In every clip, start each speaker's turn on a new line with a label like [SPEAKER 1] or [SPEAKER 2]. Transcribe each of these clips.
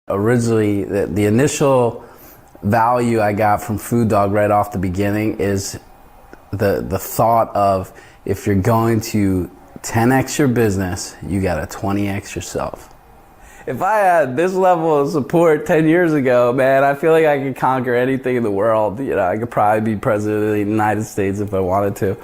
[SPEAKER 1] Originally, the initial value I got from Food Dog right off the beginning is the thought of, if you're going to 10x your business, you gotta 20x yourself. If I had this level of support 10 years ago, man, I feel like I could conquer anything in the world. You know, I could probably be president of the United States if I wanted to.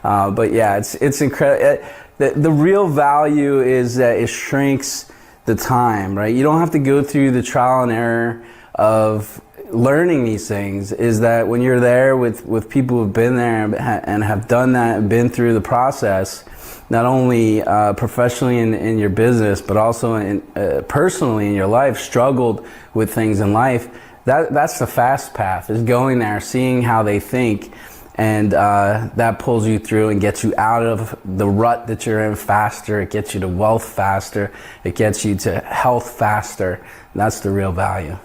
[SPEAKER 1] But yeah, it's incredible. The real value is that it shrinks the time, right? You don't have to go through the trial and error of learning these things. Is that when you're there with people who've been there and have done that and been through the process, not only professionally in your business, but also personally in your life, struggled with things in life, that's the fast path, is going there, seeing how they think, and that pulls you through and gets you out of the rut that you're in faster. It gets you to wealth faster. It gets you to health faster. That's the real value.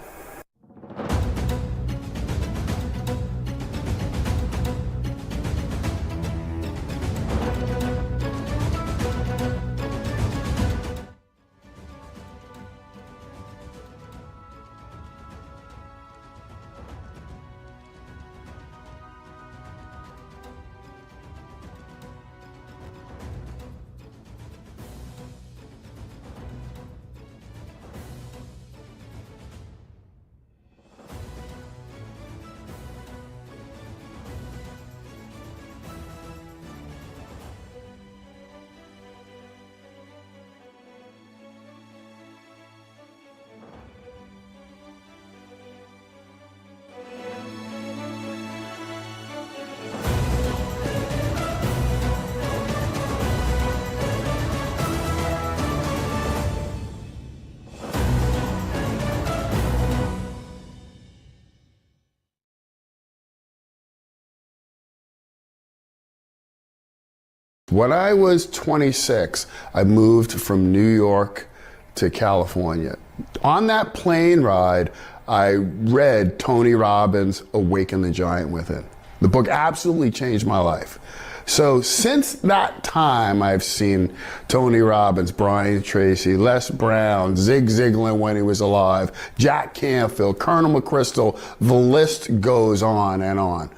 [SPEAKER 2] When I was 26, I moved from New York to California. On that plane ride, I read Tony Robbins' Awaken the Giant Within. The book absolutely changed my life. So since that time, I've seen Tony Robbins, Brian Tracy, Les Brown, Zig Ziglar when he was alive, Jack Canfield, Colonel McChrystal, the list goes on and on.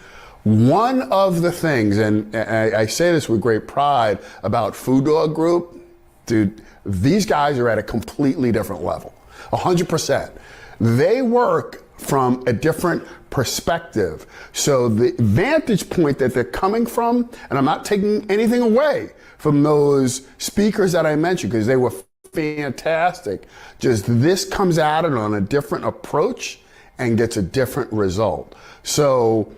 [SPEAKER 2] One of the things, and I say this with great pride about Food Dog Group, dude, these guys are at a completely different level, 100%. They work from a different perspective. So the vantage point that they're coming from, and I'm not taking anything away from those speakers that I mentioned, because they were fantastic, just this comes at it on a different approach and gets a different result. So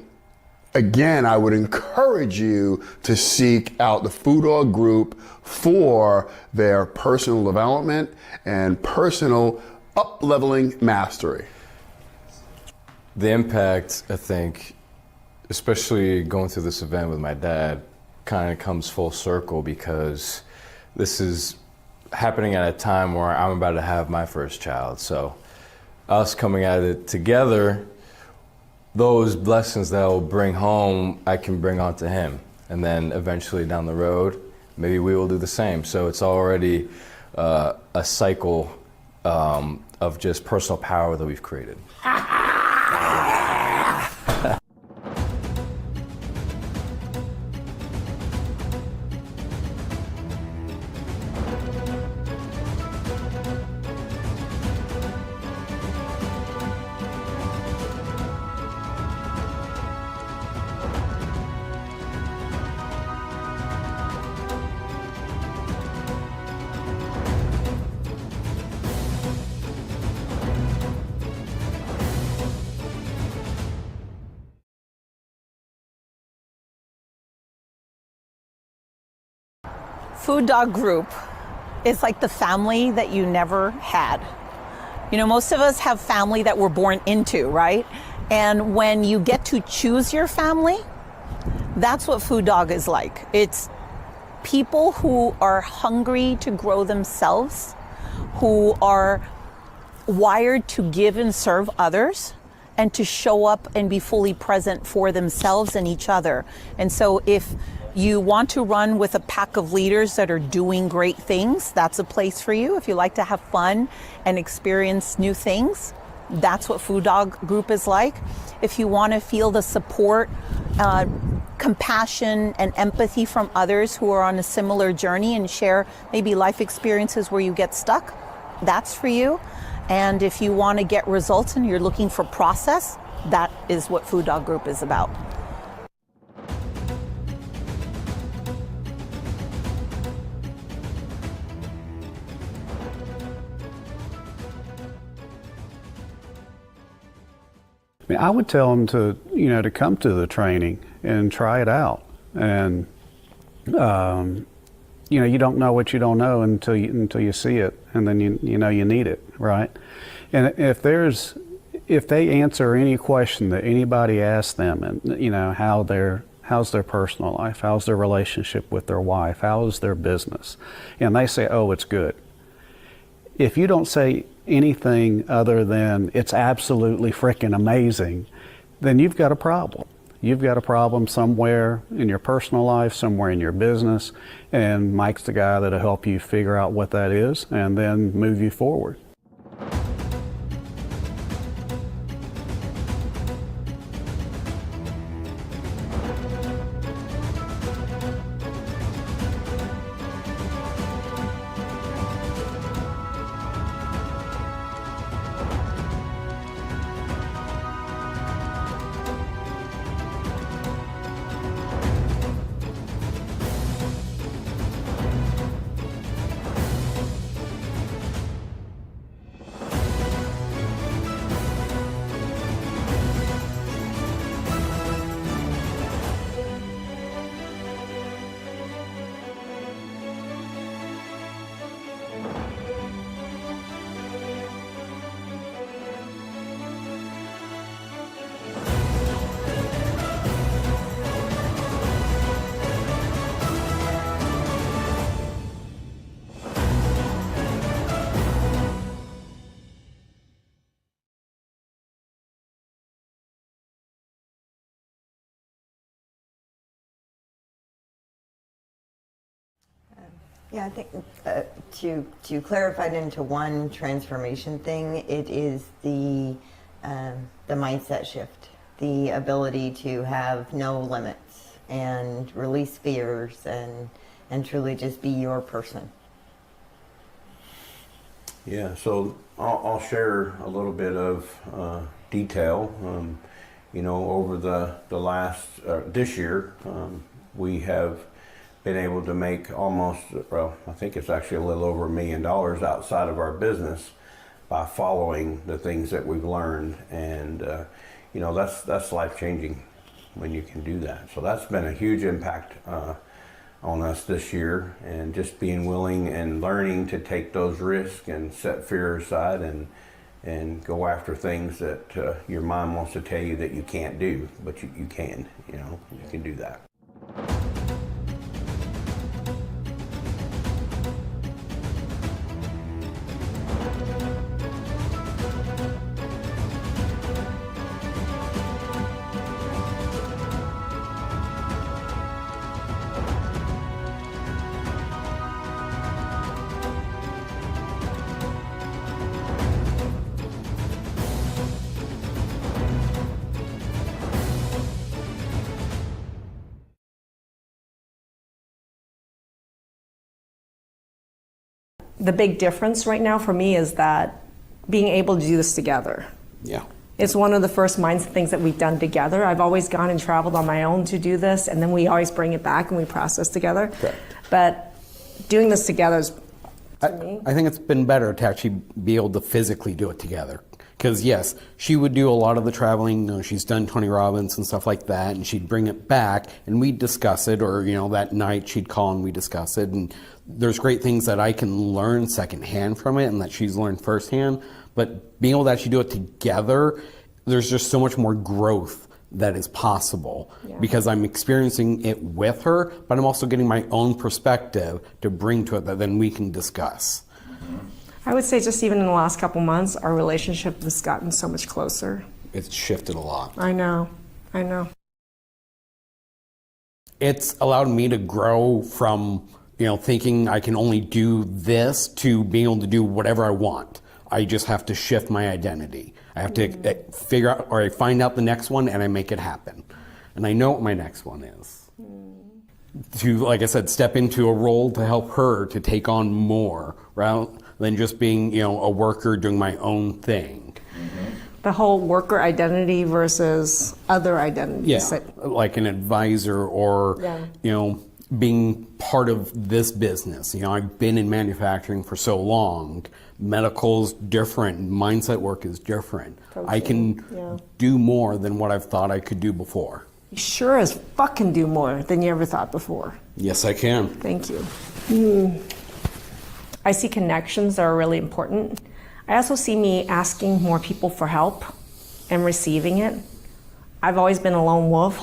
[SPEAKER 2] again, I would encourage you to seek out the Food Dog Group for their personal development and personal up-leveling mastery.
[SPEAKER 3] The impact, I think, especially going through this event with my dad, kind of comes full circle, because this is happening at a time where I'm about to have my first child. So us coming at it together, those blessings that I'll bring home, I can bring on to him. And then eventually down the road, maybe we will do the same. So it's already a cycle of just personal power that we've created.
[SPEAKER 4] Food Dog Group is like the family that you never had. You know, most of us have family that we're born into, right? And when you get to choose your family, that's what Food Dog is like. It's people who are hungry to grow themselves, who are wired to give and serve others, and to show up and be fully present for themselves and each other. And so if You want to run with a pack of leaders that are doing great things, that's a place for you. If you like to have fun and experience new things, that's what Food Dog Group is like. If you want to feel the support, compassion and empathy from others who are on a similar journey and share maybe life experiences where you get stuck, that's for you. And if you want to get results and you're looking for process, that is what Food Dog Group is about.
[SPEAKER 5] I mean, I would tell them to, to come to the training and try it out. And, you don't know what you don't know until you see it, and then you know you need it, right? And if they answer any question that anybody asks them, and how's their personal life, how's their relationship with their wife, how's their business, and they say, oh, it's good. If you don't say anything other than it's absolutely freaking amazing, then you've got a problem. You've got a problem somewhere in your personal life, somewhere in your business, and Mike's the guy that'll help you figure out what that is and then move you forward.
[SPEAKER 6] Yeah, I think to clarify it into one transformation thing, it is the mindset shift, the ability to have no limits and release fears and truly just be your person.
[SPEAKER 7] Yeah, so I'll share a little bit of detail. Over the last this year, we have been able to make almost, I think it's actually a little over $1 million outside of our business by following the things that we've learned, and that's life changing when you can do that. So that's been a huge impact on us this year, and just being willing and learning to take those risks and set fear aside and go after things that your mind wants to tell you that you can't do, but you can. You can do that.
[SPEAKER 8] The big difference right now for me is that being able to do this together.
[SPEAKER 7] Yeah.
[SPEAKER 8] It's one of the first mindset things that we've done together. I've always gone and traveled on my own to do this, and then we always bring it back and we process together.
[SPEAKER 7] Correct.
[SPEAKER 8] But doing this together is, to me,
[SPEAKER 9] I think it's been better to actually be able to physically do it together. Because yes, she would do a lot of the traveling. She's done Tony Robbins and stuff like that, and she'd bring it back and we'd discuss it. Or that night she'd call and we discuss it. And there's great things that I can learn secondhand from it, and that she's learned firsthand. But being able to actually do it together, there's just so much more growth that is possible, because I'm experiencing it with her, but I'm also getting my own perspective to bring to it that then we can discuss.
[SPEAKER 8] I would say just even in the last couple months, our relationship has gotten so much closer.
[SPEAKER 9] It's shifted a lot.
[SPEAKER 8] I know.
[SPEAKER 9] it's allowed me to grow from, thinking I can only do this to being able to do whatever I want. I just have to shift my identity. I have to figure out, or I find out the next one and I make it happen. And I know what my next one is. To, like I said, step into a role to help her to take on more rather than just being, a worker doing my own thing.
[SPEAKER 8] The whole worker identity versus other identities.
[SPEAKER 9] Yeah, like an advisor or, being part of this business. I've been in manufacturing for so long. Medical's different. Mindset work is different. I can do more than what I've thought I could do before.
[SPEAKER 8] You sure as fuck can do more than you ever thought before.
[SPEAKER 9] Yes, I can.
[SPEAKER 8] Thank you. I see connections that are really important. I also see me asking more people for help and receiving it. I've always been a lone wolf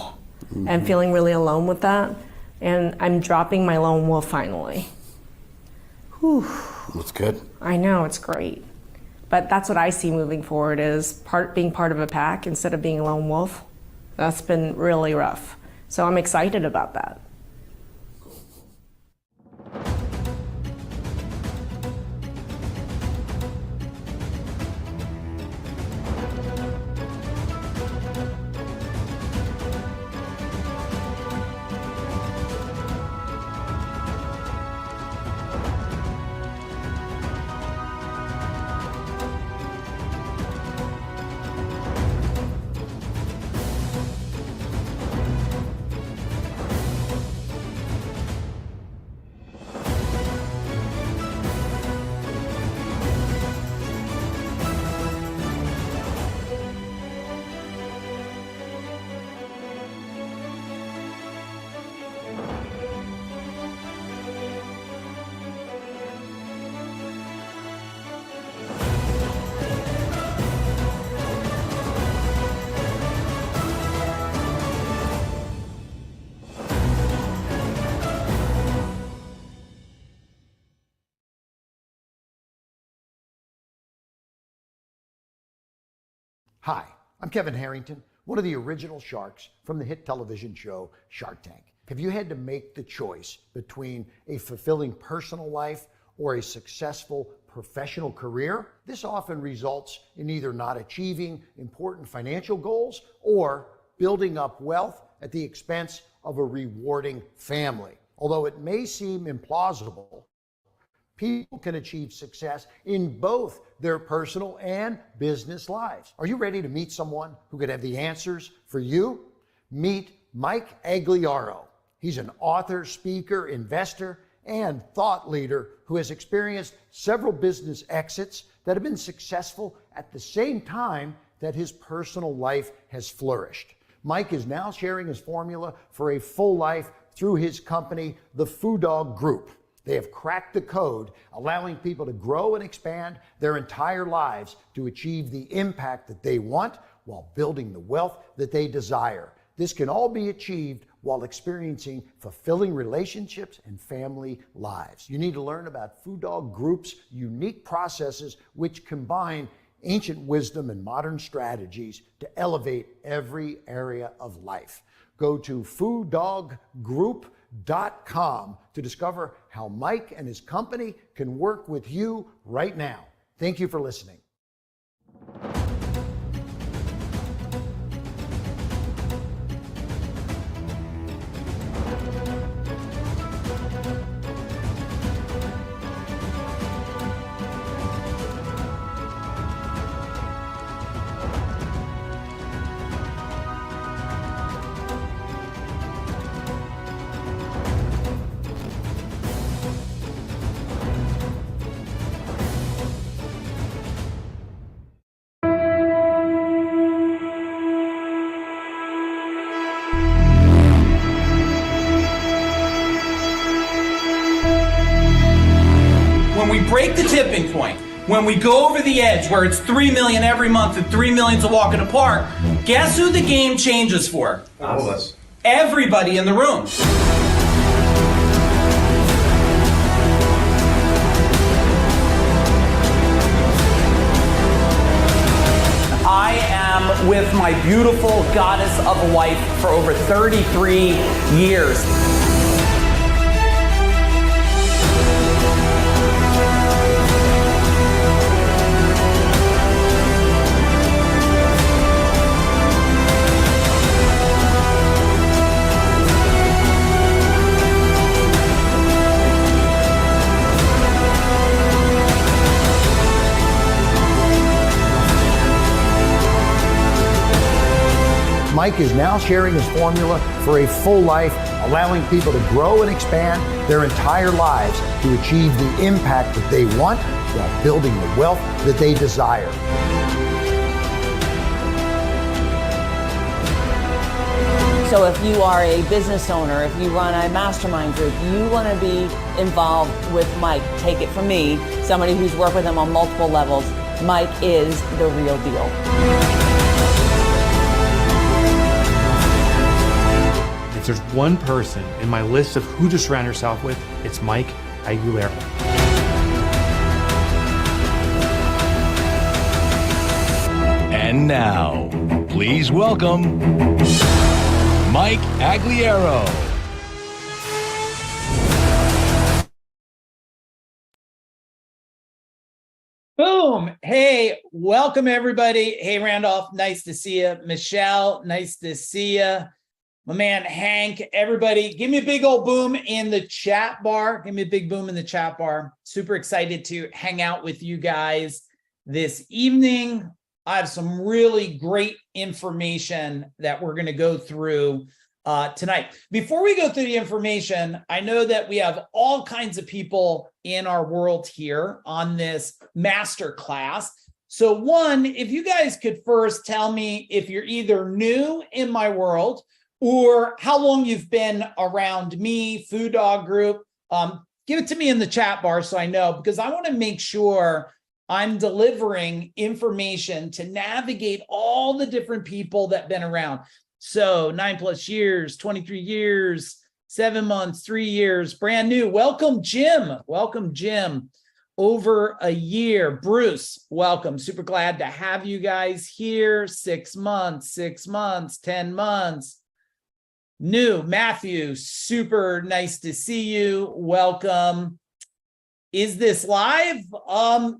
[SPEAKER 8] and feeling really alone with that. And I'm dropping my lone wolf finally. Whew.
[SPEAKER 9] That's good.
[SPEAKER 8] I know, it's great. But that's what I see moving forward is being part of a pack instead of being a lone wolf. That's been really rough. So I'm excited about that.
[SPEAKER 10] Hi, I'm Kevin Harrington, one of the original sharks from the hit television show Shark Tank. Have you had to make the choice between a fulfilling personal life or a successful professional career? This often results in either not achieving important financial goals or building up wealth at the expense of a rewarding family. Although it may seem implausible, people can achieve success in both their personal and business lives. Are you ready to meet someone who could have the answers for you? Meet Mike Agliaro. He's an author, speaker, investor, and thought leader who has experienced several business exits that have been successful at the same time that his personal life has flourished. Mike is now sharing his formula for a full life through his company, the Foo Dog Group. They have cracked the code, allowing people to grow and expand their entire lives to achieve the impact that they want while building the wealth that they desire. This can all be achieved while experiencing fulfilling relationships and family lives. You need to learn about Foo Dog Group's unique processes, which combine ancient wisdom and modern strategies to elevate every area of life. Go to FooDogGroup.com to discover how Mike and his company can work with you right now. Thank you for listening.
[SPEAKER 11] When we break the tipping point, when we go over the edge where it's 3 million every month and 3 million's a walk in the park, guess who the game changes for?
[SPEAKER 12] All of us.
[SPEAKER 11] Everybody in the room. I am with my beautiful goddess of a wife for over 33 years.
[SPEAKER 10] Mike is now sharing his formula for a full life, allowing people to grow and expand their entire lives to achieve the impact that they want while building the wealth that they desire.
[SPEAKER 12] So if you are a business owner, if you run a mastermind group, you want to be involved with Mike. Take it from me, somebody who's worked with him on multiple levels. Mike is the real deal.
[SPEAKER 13] If there's one person in my list of who to surround yourself with, it's Mike Aguilera.
[SPEAKER 14] And now, please welcome Mike Aguilera.
[SPEAKER 11] Boom. Hey, welcome everybody. Hey, Randolph, nice to see you. Michelle, nice to see you. My man, Hank, everybody, give me a big old boom in the chat bar. Give me a big boom in the chat bar. Super excited to hang out with you guys this evening. I have some really great information that we're going to go through tonight. Before we go through the information, I know that we have all kinds of people in our world here on this masterclass. So one, if you guys could first tell me if you're either new in my world or how long you've been around me, Food Dog Group. Give it to me in the chat bar so I know, because I want to make sure I'm delivering information to navigate all the different people that have been around. So 9+ years, 23 years, 7 months, 3 years, brand new. Welcome, Jim. Welcome, Jim. Over a year. Bruce, welcome. Super glad to have you guys here. 6 months, 10 months. New, Matthew, super nice to see you. Welcome. Is this live?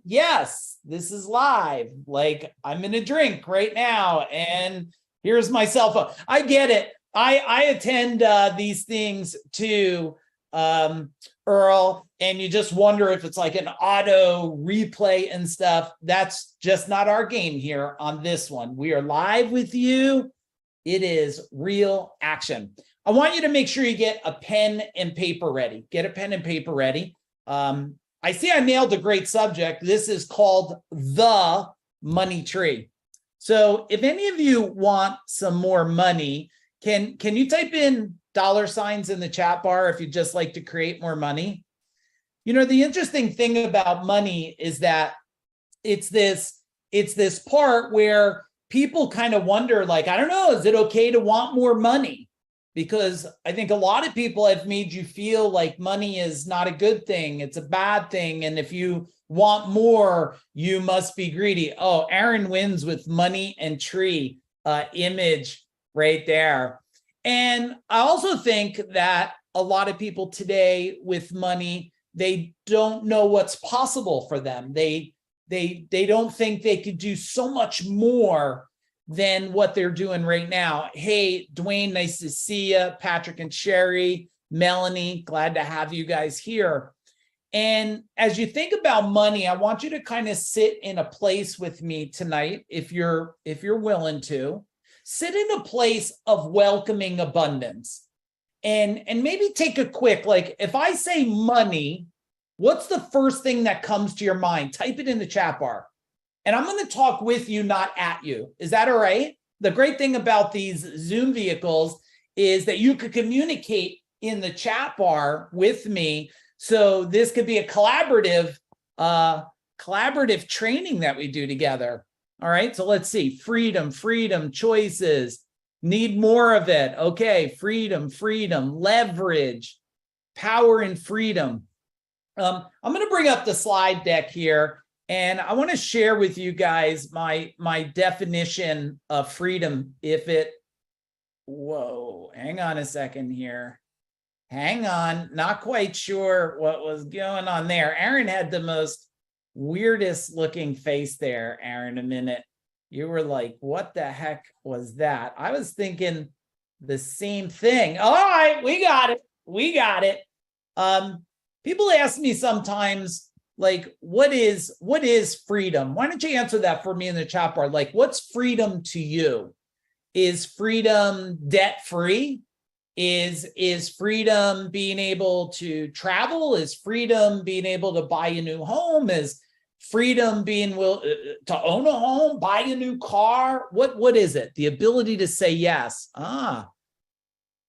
[SPEAKER 11] Yes, this is live. Like, I'm in a drink right now, and here's my cell phone. I get it. I attend these things too, Earl, and you just wonder if it's like an auto replay and stuff. That's just not our game here on this one. We are live with you. It is real action. I want you to make sure you get a pen and paper ready. Get a pen and paper ready. I see I nailed a great subject. This is called the money tree. So if any of you want some more money, can you type in $ in the chat bar if you'd just like to create more money? You know, the interesting thing about money is that it's this part where people kind of wonder, like, I don't know, is it okay to want more money? Because I think a lot of people have made you feel like money is not a good thing. It's a bad thing. And if you want more, you must be greedy. Oh, Aaron wins with money and tree image right there. And I also think that a lot of people today with money, they don't know what's possible for them. They don't think they could do so much more than what they're doing right now. Hey, Dwayne, nice to see you. Patrick and Sherry, Melanie, glad to have you guys here. And as you think about money, I want you to kind of sit in a place with me tonight, if you're willing to. Sit in a place of welcoming abundance. And maybe take a quick, like, if I say money, what's the first thing that comes to your mind? Type it in the chat bar. And I'm going to talk with you, not at you. Is that all right? The great thing about these Zoom vehicles is that you could communicate in the chat bar with me. So this could be a collaborative training that we do together. All right, so let's see. Freedom, choices. Need more of it. Okay, freedom, leverage, power and freedom. I'm going to bring up the slide deck here. And I want to share with you guys my definition of freedom. Whoa, hang on a second here. Hang on, not quite sure what was going on there. Aaron had the most weirdest looking face there, Aaron, a minute. You were like, what the heck was that? I was thinking the same thing. All right, we got it. We got it. People ask me sometimes, like, what is freedom? Why don't you answer that for me in the chat bar? Like, what's freedom to you? Is freedom debt-free? Is freedom being able to travel? Is freedom being able to buy a new home? Is freedom being to own a home, buy a new car? What is it? The ability to say yes.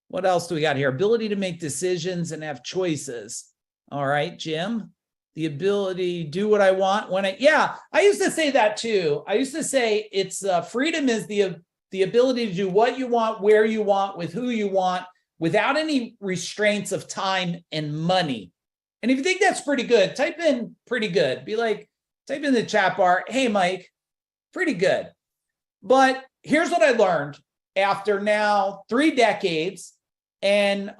[SPEAKER 11] What else do we got here? Ability to make decisions and have choices. All right, Jim. The ability to do what I want when I used to say that too. I used to say it's freedom is the ability to do what you want, where you want, with who you want, without any restraints of time and money. And if you think that's pretty good, type in pretty good. Be like, type in the chat bar, hey, Mike, pretty good. But here's what I learned after now 3 decades. And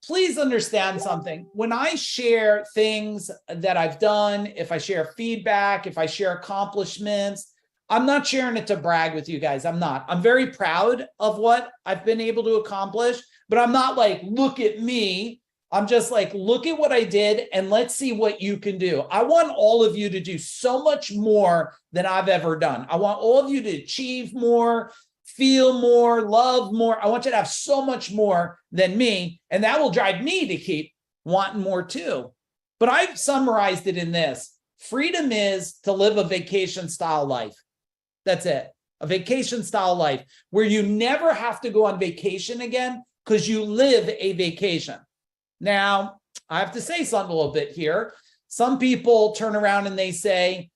[SPEAKER 11] please understand something. When I share things that I've done, if I share feedback, if I share accomplishments, I'm not sharing it to brag with you guys. I'm not. I'm very proud of what I've been able to accomplish, but I'm not like, look at me. I'm just like, look at what I did and let's see what you can do. I want all of you to do so much more than I've ever done. I want all of you to achieve more, feel more, love more. I want you to have so much more than me, and that will drive me to keep wanting more too. But I've summarized it in this. Freedom is to live a vacation style life. That's it. A vacation style life where you never have to go on vacation again because you live a vacation. Now, I have to say something a little bit here. Some people turn around and they say,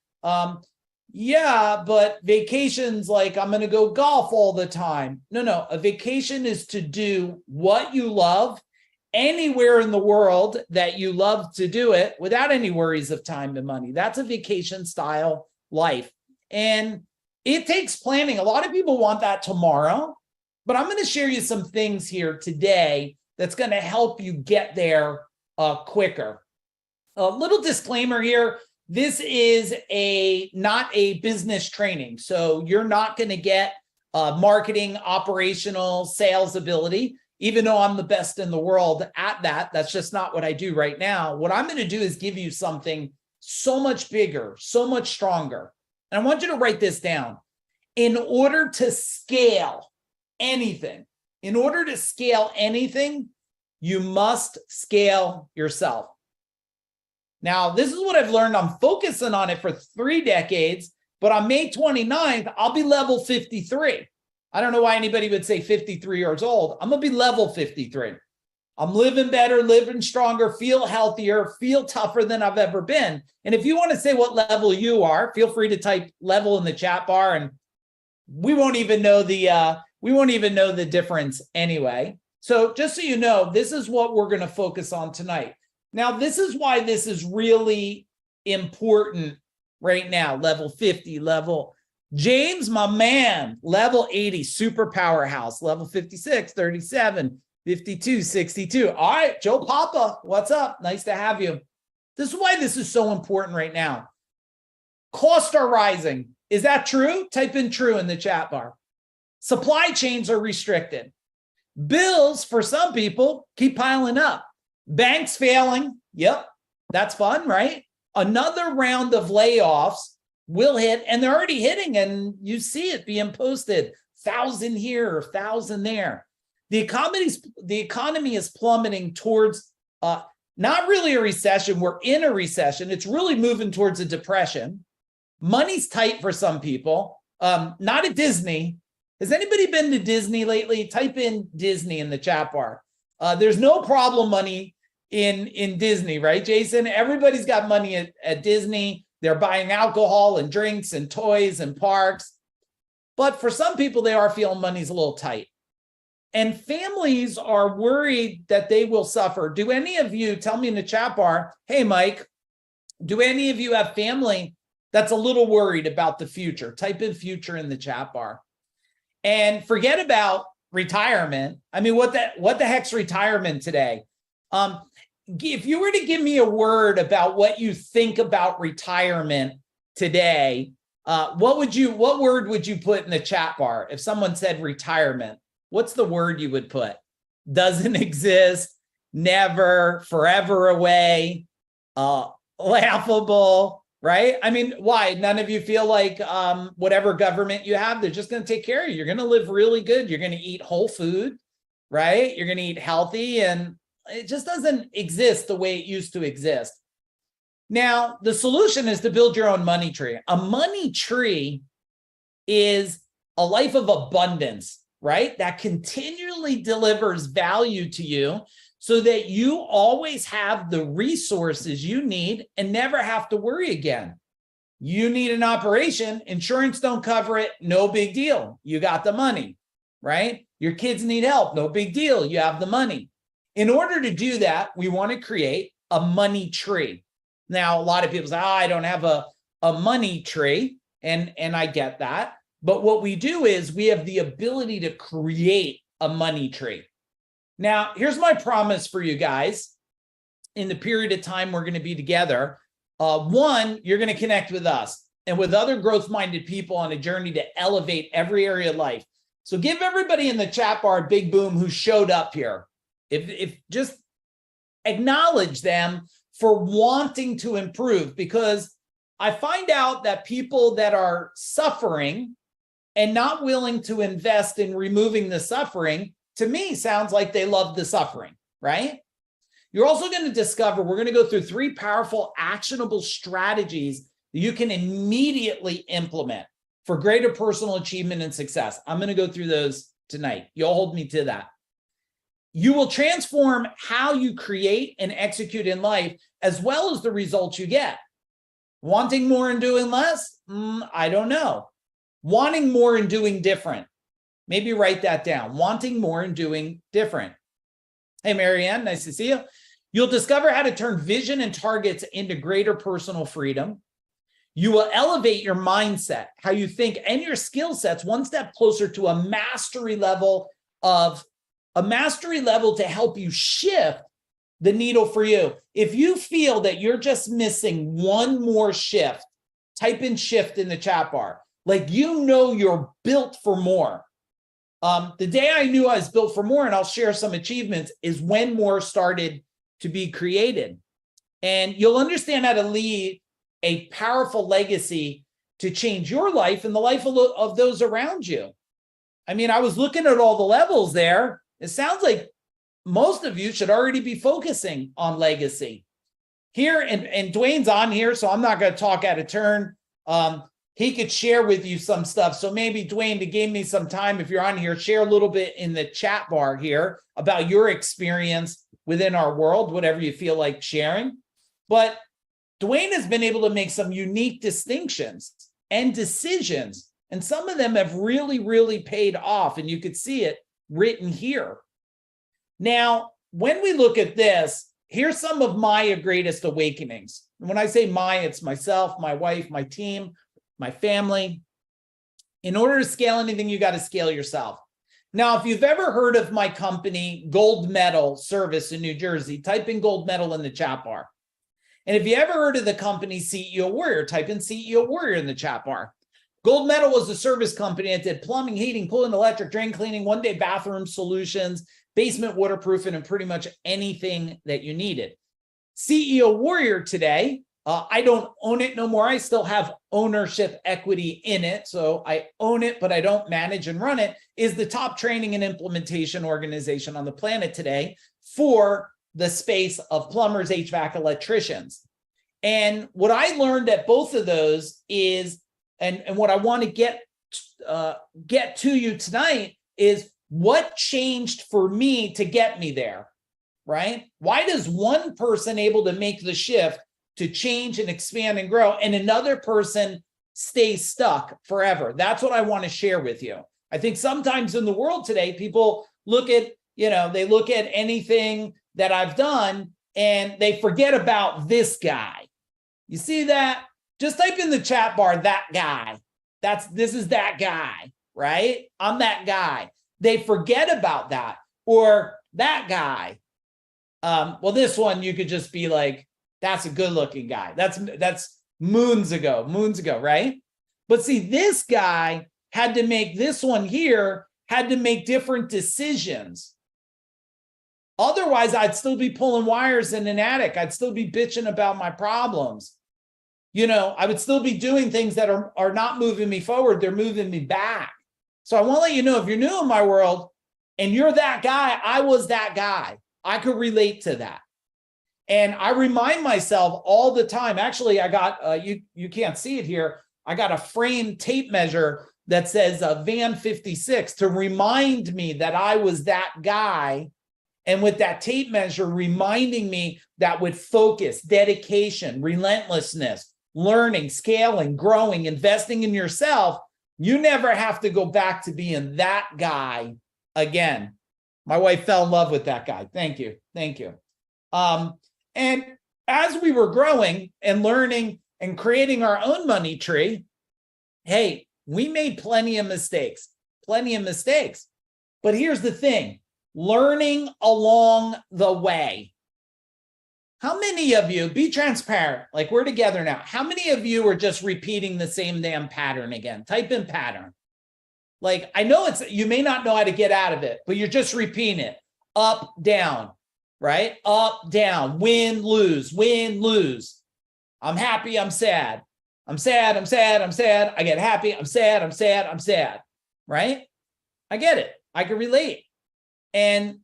[SPEAKER 11] yeah, but vacation's like, I'm going to go golf all the time. No, a vacation is to do what you love anywhere in the world that you love to do it without any worries of time and money. That's a vacation style life. And it takes planning. A lot of people want that tomorrow, but I'm going to share you some things here today that's going to help you get there quicker. A little disclaimer here. This is not a business training. So you're not going to get marketing, operational, sales ability, even though I'm the best in the world at that. That's just not what I do right now. What I'm going to do is give you something so much bigger, so much stronger. And I want you to write this down. In order to scale anything, you must scale yourself. Now, this is what I've learned. I'm focusing on it for 3 decades, but on May 29th, I'll be level 53. I don't know why anybody would say 53 years old. I'm going to be level 53. I'm living better, living stronger, feel healthier, feel tougher than I've ever been. And if you want to say what level you are, feel free to type level in the chat bar, and we won't even know the difference anyway. So just so you know, this is what we're going to focus on tonight. Now, this is why this is really important right now. Level 50, level James, my man, level 80, super powerhouse, level 56, 37, 52, 62. All right, Joe Papa, what's up? Nice to have you. This is why this is so important right now. Costs are rising. Is that true? Type in true in the chat bar. Supply chains are restricted. Bills for some people keep piling up. Banks failing. Yep, that's fun, right? Another round of layoffs will hit, and they're already hitting, and you see it being posted. 1,000 here, 1,000 there. The economy is plummeting towards not really a recession. We're in a recession. It's really moving towards a depression. Money's tight for some people. Not at Disney. Has anybody been to Disney lately? Type in Disney in the chat bar. There's no problem money in Disney, right, Jason? Everybody's got money at Disney. They're buying alcohol and drinks and toys and parks. But for some people, they are feeling money's a little tight. And families are worried that they will suffer. Do any of you, tell me in the chat bar, hey, Mike, do any of you have family that's a little worried about the future? Type in future in the chat bar. And forget about retirement. I mean, what the heck's retirement today? If you were to give me a word about what you think about retirement today, what word would you put in the chat bar? If someone said retirement, what's the word you would put? Doesn't exist, never, forever away, laughable, right? I mean, why? None of you feel like whatever government you have, they're just going to take care of you. You're going to live really good. You're going to eat whole food, right? You're going to eat healthy, and it just doesn't exist the way it used to exist. Now, the solution is to build your own money tree. A money tree is a life of abundance, right? That continually delivers value to you so that you always have the resources you need and never have to worry again. You need an operation, insurance don't cover it, no big deal. You got the money, right? Your kids need help, no big deal. You have the money. In order to do that, we want to create a money tree. Now, a lot of people say, I don't have a money tree, and I get that. But what we do is we have the ability to create a money tree. Now, here's my promise for you guys. In the period of time we're going to be together, one, you're going to connect with us and with other growth-minded people on a journey to elevate every area of life. So give everybody in the chat bar a big boom who showed up here. If just acknowledge them for wanting to improve, because I find out that people that are suffering and not willing to invest in removing the suffering, to me, sounds like they love the suffering, right? You're also going to discover, we're going to go through 3 powerful, actionable strategies that you can immediately implement for greater personal achievement and success. I'm going to go through those tonight. You'll hold me to that. You will transform how you create and execute in life, as well as the results you get. Wanting more and doing less? I don't know. Wanting more and doing different. Maybe write that down. Wanting more and doing different. Hey, Marianne, nice to see you. You'll discover how to turn vision and targets into greater personal freedom. You will elevate your mindset, how you think, and your skill sets one step closer to a mastery level to help you shift the needle for you. If you feel that you're just missing one more shift, type in shift in the chat bar. Like, you know, you're built for more. The day I knew I was built for more, and I'll share some achievements, is when more started to be created. And you'll understand how to leave a powerful legacy to change your life and the life of those around you. I mean, I was looking at all the levels there. It sounds like most of you should already be focusing on legacy. Here, and Dwayne's on here, so I'm not going to talk out of turn. He could share with you some stuff. So maybe, Dwayne, to give me some time, if you're on here, share a little bit in the chat bar here about your experience within our world, whatever you feel like sharing. But Dwayne has been able to make some unique distinctions and decisions, and some of them have really, really paid off, and you could see it written here. Now, when we look at this, here's some of my greatest awakenings. And when I say my, it's myself, my wife, my team, my family. In order to scale anything, you got to scale yourself. Now, if you've ever heard of my company, Gold Medal Service in New Jersey, type in Gold Medal in the chat bar. And if you ever heard of the company CEO Warrior, type in CEO Warrior in the chat bar. Gold Medal was a service company that did plumbing, heating, cooling, electric, drain cleaning, one-day bathroom solutions, basement waterproofing, and pretty much anything that you needed. CEO Warrior today, I don't own it no more. I still have ownership equity in it. So I own it, but I don't manage and run it, is the top training and implementation organization on the planet today for the space of plumbers, HVAC, electricians. And what I learned at both of those is, and what I want to get to you tonight is what changed for me to get me there, right? Why does one person able to make the shift to change and expand and grow, and another person stays stuck forever? That's what I want to share with you. I think sometimes in the world today, people look at, they look at anything that I've done and they forget about this guy. You see that? just type in the chat bar, that guy. This is that guy, right? I'm that guy. They forget about that. Or that guy. Well, this one, you could just be like, that's a good looking guy. That's moons ago, right? But see, this guy had to make, this one here had to make different decisions. Otherwise, I'd still be pulling wires in an attic. I'd still be bitching about my problems. You know, I would still be doing things that are not moving me forward. They're moving me back. So I want to let you know, if you're new in my world and you're that guy, I was that guy. I could relate to that. And I remind myself all the time. Actually, I got, you can't see it here. I got a framed tape measure that says Van 56 to remind me that I was that guy. And with that tape measure reminding me that with focus, dedication, relentlessness, learning, scaling, growing, investing in yourself, you never have to go back to being that guy again. My wife fell in love with that guy. Thank you. Thank you. And as we were growing and learning and creating our own money tree, hey, we made plenty of mistakes. But here's the thing, learning along the way. How many of you, be transparent, like we're together now, how many of you are just repeating the same damn pattern again? Type in pattern. Like, I know you may not know how to get out of it, but you're just repeating it. Up, down, right? Up, down, win, lose, win, lose. I'm happy, I'm sad. I'm sad, I'm sad, I'm sad. I get happy, I'm sad, I'm sad, I'm sad, right? I get it. I can relate. And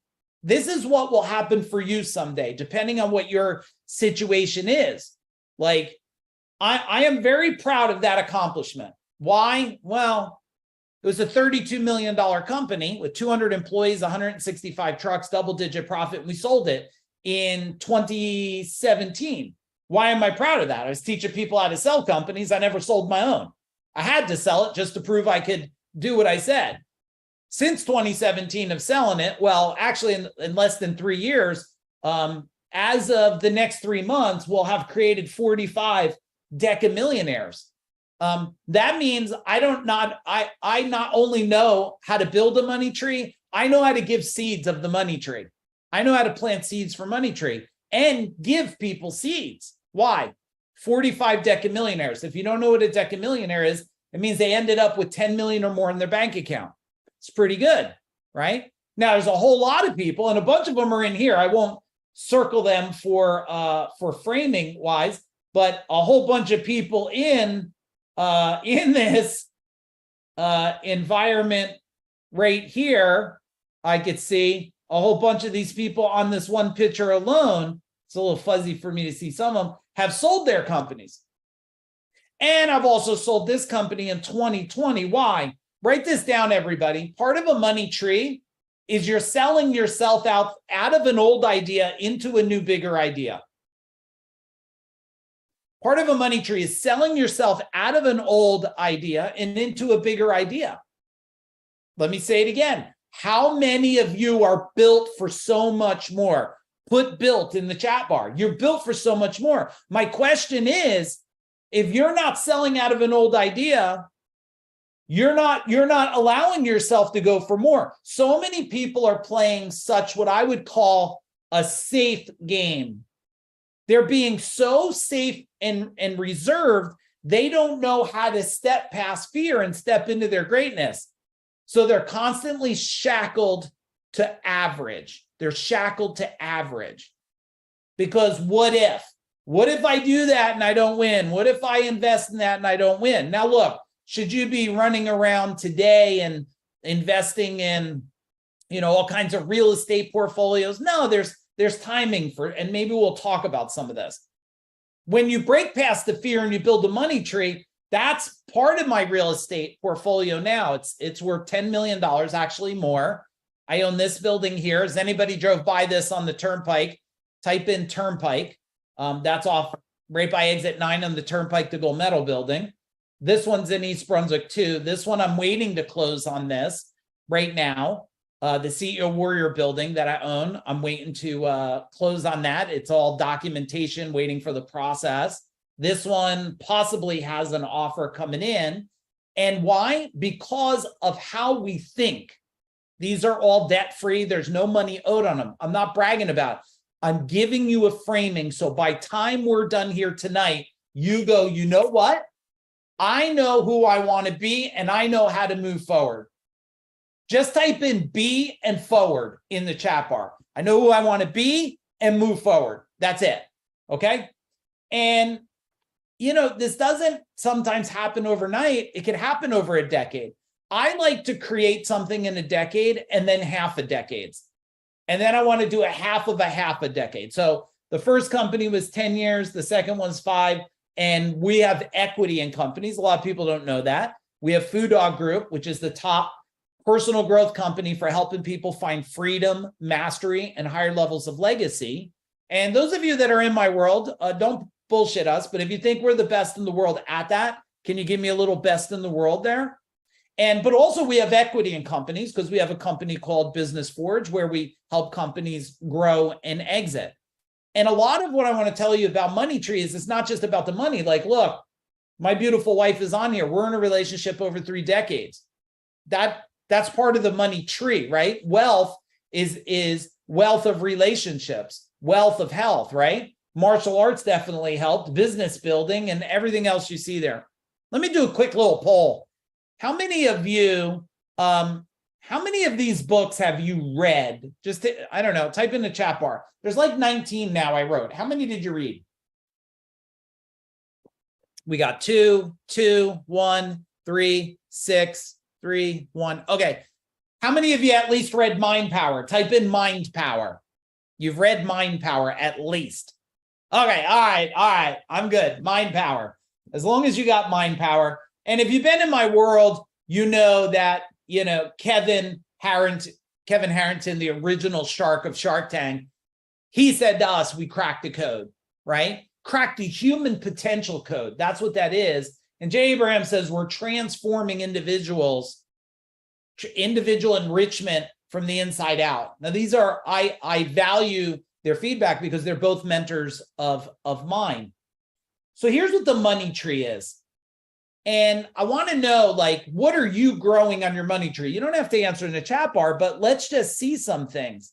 [SPEAKER 11] this is what will happen for you someday, depending on what your situation is. Like, I am very proud of that accomplishment. Why? Well, it was a $32 million company with 200 employees, 165 trucks, double-digit profit. We sold it in 2017. Why am I proud of that? I was teaching people how to sell companies. I never sold my own. I had to sell it just to prove I could do what I said. Since 2017 of selling it, well, actually in less than 3 years, as of the next 3 months, we'll have created 45 decamillionaires. That means I not only know how to build a money tree, I know how to give seeds of the money tree. I know how to plant seeds for money tree and give people seeds. Why? 45 decamillionaires. If you don't know what a decamillionaire is, it means they ended up with 10 million or more in their bank account. It's pretty good, right? Now, there's a whole lot of people, and a bunch of them are in here. I won't circle them for framing wise, but a whole bunch of people in this environment right here. I could see a whole bunch of these people on this one picture alone. It's a little fuzzy for me to see. Some of them have sold their companies. And I've also sold this company in 2020. Why? Write this down, everybody. Part of a money tree is you're selling yourself out of an old idea into a new, bigger idea. Part of a money tree is selling yourself out of an old idea and into a bigger idea. Let me say it again. How many of you are built for so much more? Put built in the chat bar. You're built for so much more. My question is, if you're not selling out of an old idea, you're not allowing yourself to go for more. So many people are playing such what I would call a safe game. They're being so safe and reserved, they don't know how to step past fear and step into their greatness. So they're constantly shackled to average. They're shackled to average. Because what if? What if I do that and I don't win? What if I invest in that and I don't win? Now look, should you be running around today and investing in, all kinds of real estate portfolios? No, there's timing for, and maybe we'll talk about some of this. When you break past the fear and you build a money tree, that's part of my real estate portfolio now. It's worth $10 million, actually more. I own this building here. As anybody drove by this on the Turnpike, type in Turnpike. That's off right by exit 9 on the Turnpike to Gold Medal building. This one's in East Brunswick too. This one I'm waiting to close on this right now. The CEO Warrior building that I own, I'm waiting to close on that. It's all documentation, waiting for the process. This one possibly has an offer coming in. And why? Because of how we think. These are all debt-free. There's no money owed on them. I'm not bragging about it. I'm giving you a framing. So by time we're done here tonight, you go, you know what? I know who I want to be and I know how to move forward. Just type in be and forward in the chat bar. I know who I want to be and move forward. That's it. Okay. And, you know, this doesn't sometimes happen overnight. It can happen over a decade. I like to create something in a decade and then half a decade. And then I want to do a half a decade. So the first company was 10 years. The second one's 5. And we have equity in companies. A lot of people don't know that. We have Food Dog Group, which is the top personal growth company for helping people find freedom, mastery, and higher levels of legacy. And those of you that are in my world, don't bullshit us, but if you think we're the best in the world at that, can you give me a little best in the world there? But also we have equity in companies because we have a company called Business Forge where we help companies grow and exit. And a lot of what I want to tell you about Money Tree is it's not just about the money. Like, look, my beautiful wife is on here. We're in a relationship over 3 decades. That's part of the money tree, right? Wealth is wealth of relationships, wealth of health, right? Martial arts definitely helped, business building, and everything else you see there. Let me do a quick little poll. How many of you, how many of these books have you read? Just, I don't know, type in the chat bar. There's like 19 now I wrote. How many did you read? We got 2, 1, 3, 6, 3, 1. Okay. How many of you at least read Mind Power? Type in Mind Power. You've read Mind Power at least. Okay. All right. I'm good. Mind Power. As long as you got Mind Power. And if you've been in my world, you know that, you know, Kevin Harrington, the original shark of Shark Tank, he said to us, we cracked the code, right? Cracked the human potential code. That's what that is. And Jay Abraham says we're transforming individual enrichment from the inside out. Now, these are, I value their feedback because they're both mentors of mine. So here's what the money tree is. And I want to know, like, what are you growing on your money tree? You don't have to answer in the chat bar, but let's just see some things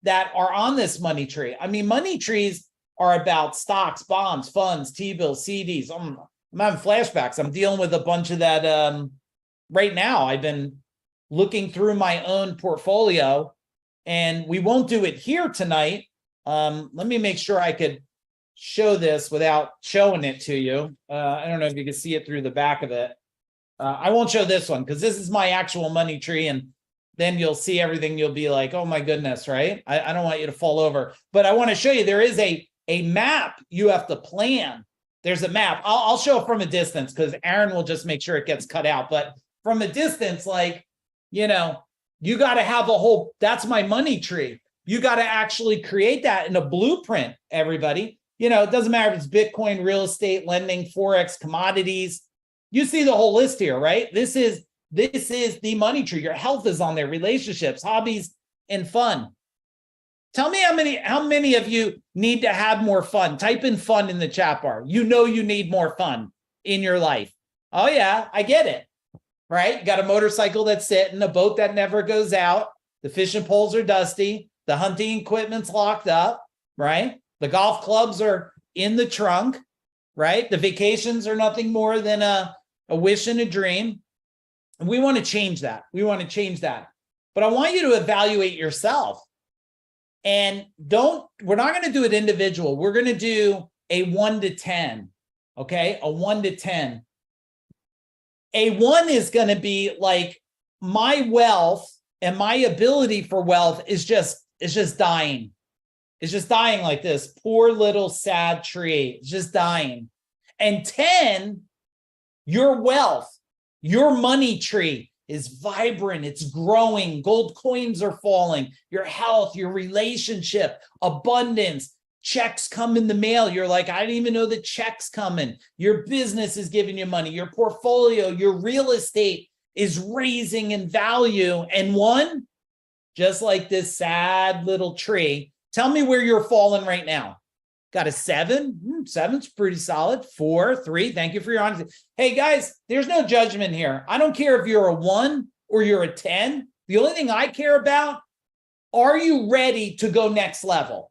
[SPEAKER 11] that are on this money tree. I mean, money trees are about stocks, bonds, funds, T-bills, CDs. I'm having flashbacks. I'm dealing with a bunch of that right now. I've been looking through my own portfolio, and we won't do it here tonight. Let me make sure I could show this without showing it to you. I don't know if you can see it through the back of it. I won't show this one because this is my actual money tree, and then you'll see everything. You'll be like, oh my goodness, right? I don't want you to fall over, but I want to show you there is a map you have to plan. There's a map. I'll show it from a distance because Aaron will just make sure it gets cut out. But from a distance, like, you know, you got to have a whole, that's my money tree. You got to actually create that in a blueprint, everybody. You know, it doesn't matter if it's Bitcoin, real estate, lending, Forex, commodities. You see the whole list here, right? This is the money tree. Your health is on there, relationships, hobbies, and fun. Tell me how many of you need to have more fun. Type in fun in the chat bar. You know you need more fun in your life. Oh yeah, I get it. Right? You got a motorcycle that's sitting, a boat that never goes out. The fishing poles are dusty. The hunting equipment's locked up, right? The golf clubs are in the trunk, right? The vacations are nothing more than a wish and a dream. And we want to change that. We want to change that. But I want you to evaluate yourself. And we're not going to do it individual. We're going to do a 1 to 10, okay? A 1 to 10. A 1 is going to be like my wealth and my ability for wealth is just dying. It's just dying like this. Poor little sad tree. It's just dying. And 10, your wealth, your money tree is vibrant. It's growing. Gold coins are falling. Your health, your relationship, abundance, checks come in the mail. You're like, I didn't even know the checks coming. Your business is giving you money. Your portfolio, your real estate is raising in value. And 1, just like this sad little tree, tell me where you're falling right now. Got a 7. 7's pretty solid. 4, 3. Thank you for your honesty. Hey guys, there's no judgment here. I don't care if you're a 1 or you're a 10. The only thing I care about, are you ready to go next level?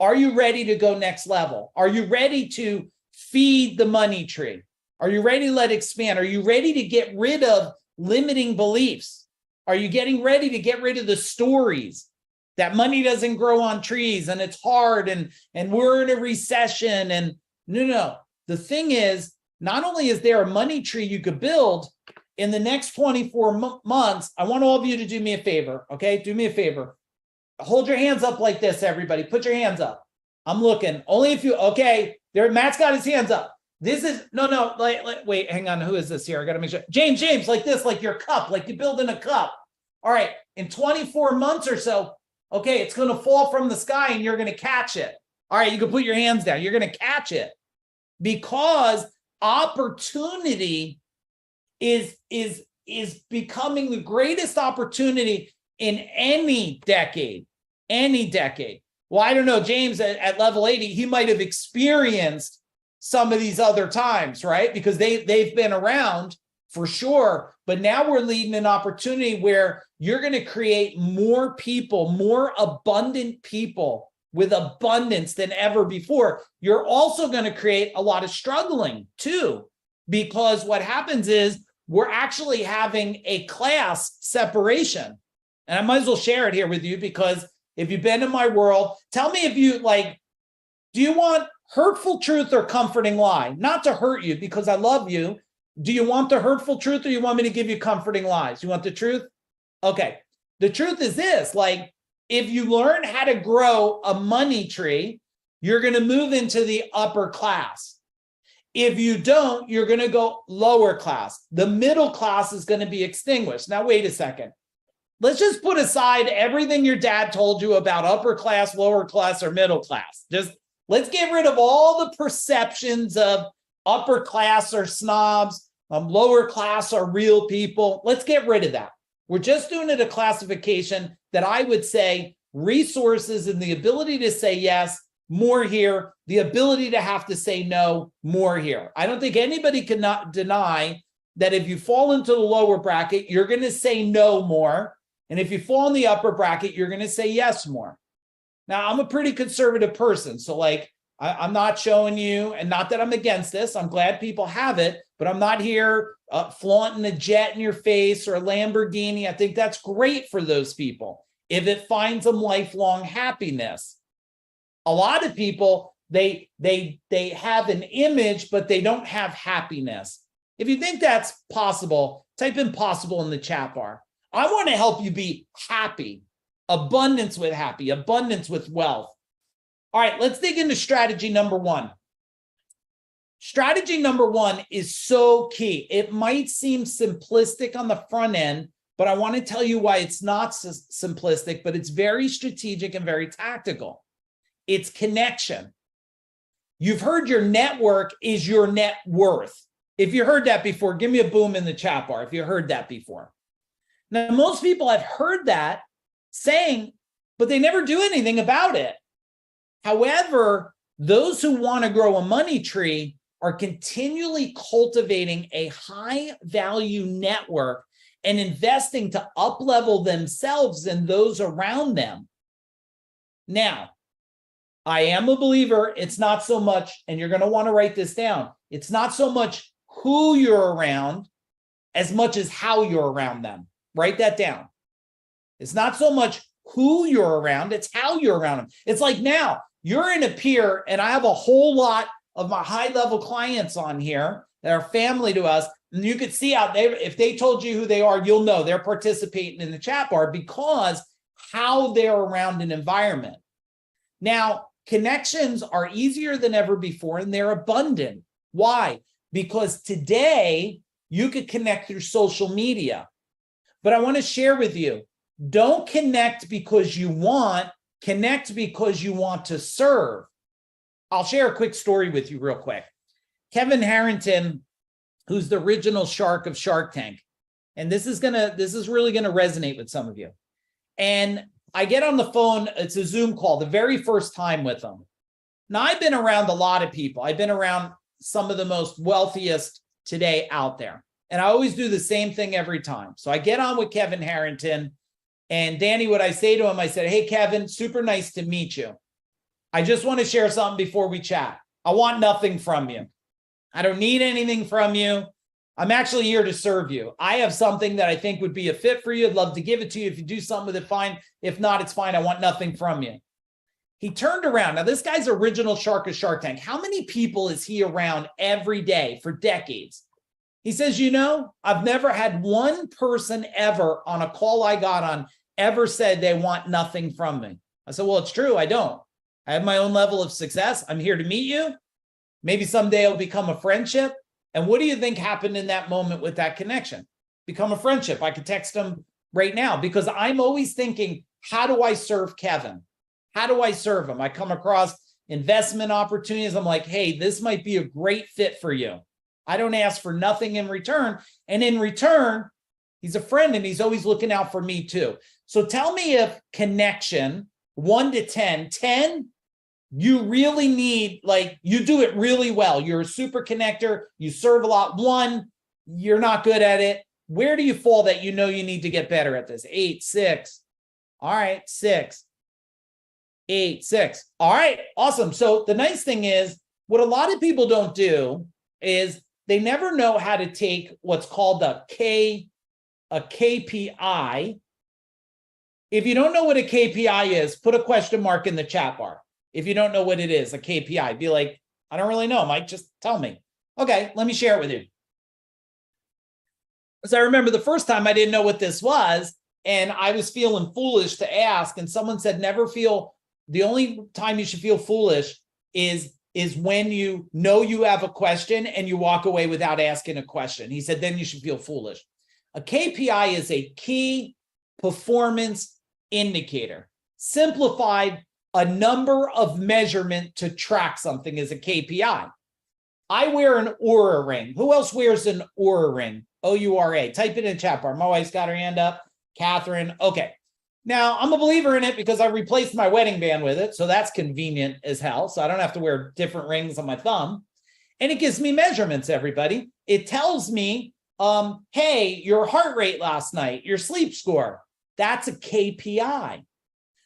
[SPEAKER 11] Are you ready to go next level? Are you ready to feed the money tree? Are you ready to let it expand? Are you ready to get rid of limiting beliefs? Are you getting ready to get rid of the stories that money doesn't grow on trees and it's hard and we're in a recession? And no. The thing is, not only is there a money tree you could build in the next 24 months, I want all of you to do me a favor, okay? Do me a favor. Hold your hands up like this, everybody. Put your hands up. I'm looking. Only if you, okay, there, Matt's got his hands up. This is, no, wait, hang on. Who is this here? I got to make sure. James, like this, like your cup, like you build in a cup. All right, in 24 months or so, okay, it's going to fall from the sky and you're going to catch it. All right, you can put your hands down. You're going to catch it because opportunity is becoming the greatest opportunity in any decade. Well, I don't know, James at level 80, he might have experienced some of these other times, right? Because they've been around for sure. But now we're leading an opportunity where you're going to create more people, more abundant people with abundance than ever before. You're also going to create a lot of struggling too, because what happens is we're actually having a class separation. And I might as well share it here with you, because if you've been in my world, tell me if you like, do you want hurtful truth or comforting lie? Not to hurt you, because I love you. Do you want the hurtful truth, or you want me to give you comforting lies? You want the truth? Okay. The truth is this, like, if you learn how to grow a money tree, you're going to move into the upper class. If you don't, you're going to go lower class. The middle class is going to be extinguished. Now, wait a second. Let's just put aside everything your dad told you about upper class, lower class, or middle class. Just let's get rid of all the perceptions of upper class or snobs, lower class are real people. Let's get rid of that. We're just doing it a classification that I would say resources and the ability to say yes, more here, the ability to have to say no, more here. I don't think anybody cannot deny that if you fall into the lower bracket, you're going to say no more. And if you fall in the upper bracket, you're going to say yes more. Now, I'm a pretty conservative person. So like, I'm not showing you, and not that I'm against this, I'm glad people have it, but I'm not here flaunting a jet in your face or a Lamborghini. I think that's great for those people if it finds them lifelong happiness. A lot of people, they have an image, but they don't have happiness. If you think that's possible, type in possible in the chat bar. I want to help you be happy, abundance with happy, abundance with wealth. All right, let's dig into strategy number 1. Strategy number 1 is so key. It might seem simplistic on the front end, but I want to tell you why it's not simplistic, but it's very strategic and very tactical. It's connection. You've heard your network is your net worth. If you heard that before, give me a boom in the chat bar if you heard that before. Now, most people have heard that saying, but they never do anything about it. However, those who want to grow a money tree are continually cultivating a high value network and investing to up-level themselves and those around them. Now, I am a believer, it's not so much, and you're going to want to write this down, it's not so much who you're around as much as how you're around them. Write that down. It's not so much who you're around, it's how you're around them. It's like now, you're in a peer, and I have a whole lot of my high-level clients on here that are family to us, and you could see out there, if they told you who they are, you'll know they're participating in the chat bar because how they're around an environment. Now, connections are easier than ever before, and they're abundant. Why? Because today, you could connect through social media. But I want to share with you, don't connect because you want, connect because you want to serve. I'll share a quick story with you real quick. Kevin Harrington, who's the original shark of Shark Tank, and this is really gonna resonate with some of you. And I get on the phone, it's a Zoom call, the very first time with him. Now, I've been around a lot of people. I've been around some of the most wealthiest today out there. And I always do the same thing every time. So I get on with Kevin Harrington, and Danny, what I say to him, I said, hey, Kevin, super nice to meet you. I just want to share something before we chat. I want nothing from you. I don't need anything from you. I'm actually here to serve you. I have something that I think would be a fit for you. I'd love to give it to you. If you do something with it, fine. If not, it's fine. I want nothing from you. He turned around. Now, this guy's original shark of Shark Tank. How many people is he around every day for decades? He says, you know, I've never had one person ever on a call I got on ever said they want nothing from me. I said, well, it's true. I don't. I have my own level of success. I'm here to meet you. Maybe someday it'll become a friendship. And what do you think happened in that moment with that connection? Become a friendship. I could text him right now because I'm always thinking, how do I serve Kevin? How do I serve him? I come across investment opportunities. I'm like, hey, this might be a great fit for you. I don't ask for nothing in return. And in return, he's a friend and he's always looking out for me too. So tell me if connection, 1 to 10, 10, you really need, like, you do it really well. You're a super connector. You serve a lot. 1, you're not good at it. Where do you fall that you know you need to get better at this? 8, 6. All right, 6. 8, 6. All right, awesome. So the nice thing is, what a lot of people don't do is they never know how to take what's called a KPI. If you don't know what a KPI is, put a question mark in the chat bar. If you don't know what it is, a KPI, be like, I don't really know, Mike, just tell me. Okay, let me share it with you. So I remember the first time I didn't know what this was, and I was feeling foolish to ask, and someone said, the only time you should feel foolish is when you know you have a question and you walk away without asking a question. He said, then you should feel foolish. A KPI is a key performance indicator. Simplified, a number of measurement to track something is a KPI. I wear an Oura ring. Who else wears an Oura ring? O-U-R-A. Type it in the chat bar. My wife's got her hand up. Catherine. Okay. Now, I'm a believer in it because I replaced my wedding band with it. So that's convenient as hell. So I don't have to wear different rings on my thumb. And it gives me measurements, everybody. It tells me, hey, your heart rate last night, your sleep score. That's a KPI.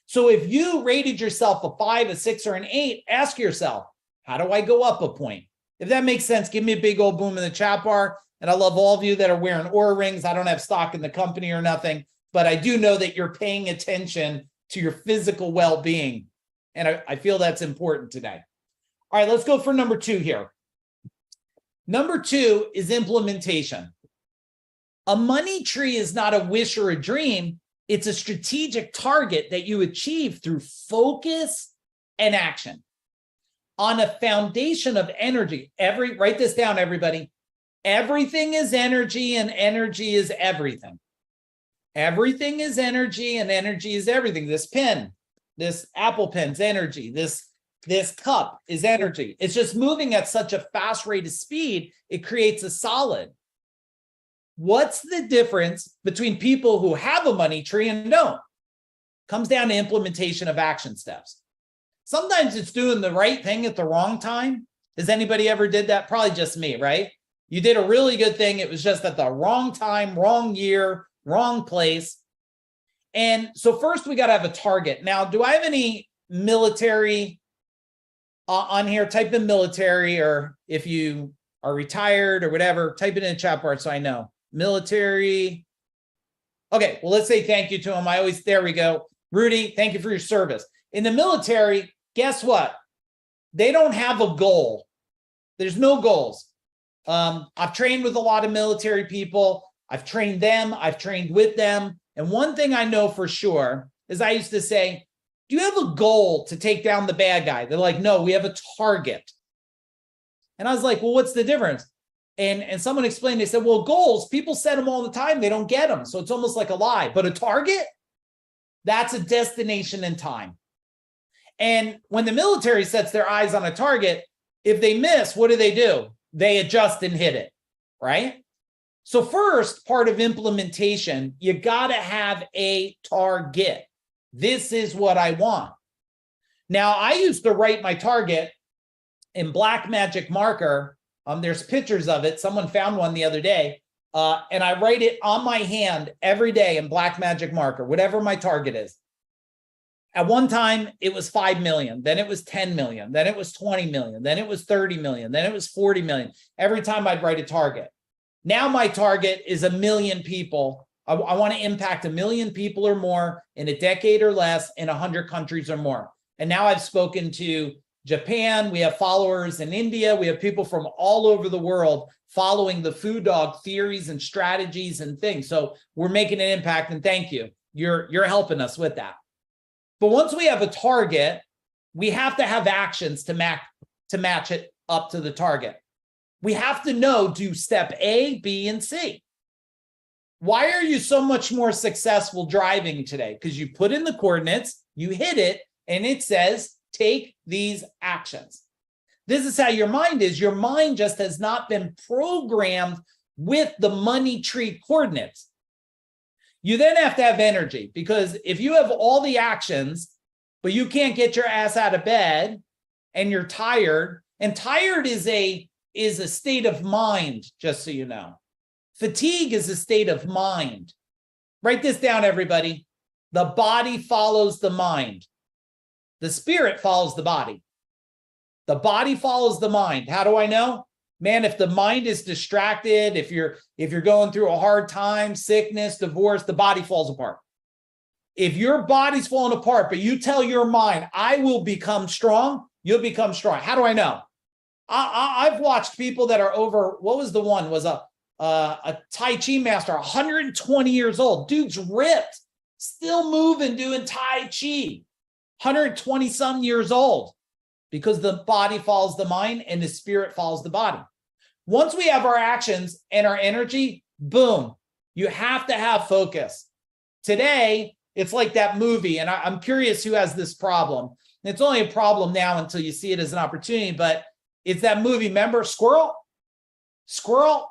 [SPEAKER 11] So if you rated yourself a 5, a 6, or an 8, ask yourself, how do I go up a point? If that makes sense, give me a big old boom in the chat bar. And I love all of you that are wearing Oura rings. I don't have stock in the company or nothing, but I do know that you're paying attention to your physical well-being. And I feel that's important today. All right, let's go for number 2 here. Number 2 is implementation. A money tree is not a wish or a dream. It's a strategic target that you achieve through focus and action. On a foundation of energy, write this down, everybody. Everything is energy and energy is everything. Everything is energy and energy is everything. This pen, this Apple Pen's energy. This cup is energy. It's just moving at such a fast rate of speed, it creates a solid. What's the difference between people who have a money tree and don't? Comes down to implementation of action steps. Sometimes it's doing the right thing at the wrong time. Has anybody ever did that? Probably just me, right? You did a really good thing. It was just at the wrong time, wrong year, wrong place. And so first we got to have a target. Now, do I have any military on here? Type in military, or if you are retired or whatever, type it in the chat bar so I know. Military. Okay, well, let's say thank you to him. There we go. Rudy, thank you for your service. In the military, guess what? They don't have a goal. There's no goals. I've trained with a lot of military people. I've trained them. I've trained with them. And one thing I know for sure is I used to say, do you have a goal to take down the bad guy? They're like, no, we have a target. And I was like, well, what's the difference? And someone explained, they said, well, goals, people set them all the time. They don't get them. So it's almost like a lie. But a target, that's a destination in time. And when the military sets their eyes on a target, if they miss, what do? They adjust and hit it, right? So first, part of implementation, you got to have a target. This is what I want. Now, I used to write my target in black magic marker. There's pictures of it. Someone found one the other day. And I write it on my hand every day in black magic marker, whatever my target is. At one time, it was 5 million. Then it was 10 million. Then it was 20 million. Then it was 30 million. Then it was 40 million. Every time I'd write a target. Now my target is 1 million people. I want to impact 1 million people or more in a decade or less in 100 countries or more. And now I've spoken to Japan. We have followers in India. We have people from all over the world following the food dog theories and strategies and things. So we're making an impact, and thank you. You're helping us with that. But once we have a target, we have to have actions to match it up to the target. We have to know, do step A, B, and C. Why are you so much more successful driving today? Because you put in the coordinates, you hit it, and it says, take these actions. This is how your mind is. Your mind just has not been programmed with the money tree coordinates. You then have to have energy, because if you have all the actions, but you can't get your ass out of bed and you're tired, and tired is a state of mind, just so you know. Fatigue is a state of mind. Write this down, everybody. The body follows the mind. The spirit follows the body. The body follows the mind. How do I know? Man, if the mind is distracted, if you're going through a hard time, sickness, divorce, the body falls apart. If your body's falling apart, but you tell your mind, I will become strong, you'll become strong. How do I know? I've watched people that are over, what was the one? Was a Tai Chi master, 120 years old. Dude's ripped, still moving, doing Tai Chi. 120 some years old, because the body follows the mind and the spirit follows the body. Once we have our actions and our energy, boom, you have to have focus. Today, it's like that movie, and I'm curious who has this problem. It's only a problem now until you see it as an opportunity, but it's that movie, remember Squirrel? Squirrel?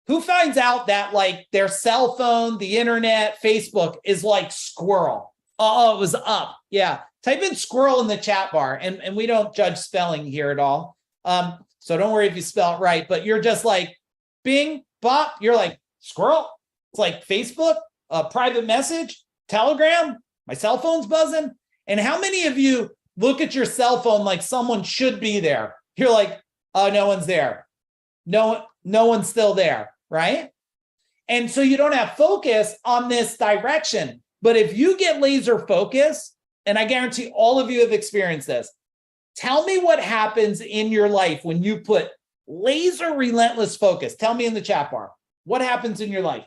[SPEAKER 11] Who finds out that like their cell phone, the internet, Facebook is like Squirrel? Oh, it was Up. Yeah. Type in Squirrel in the chat bar, and we don't judge spelling here at all. So don't worry if you spell it right, but you're just like, bing, bop, you're like, Squirrel? It's like Facebook, a private message, Telegram, my cell phone's buzzing. And how many of you look at your cell phone like someone should be there? You're like, oh, no one's there. No one's still there, right? And so you don't have focus on this direction. But if you get laser focus, and I guarantee all of you have experienced this, tell me what happens in your life when you put laser relentless focus. Tell me in the chat bar. What happens in your life?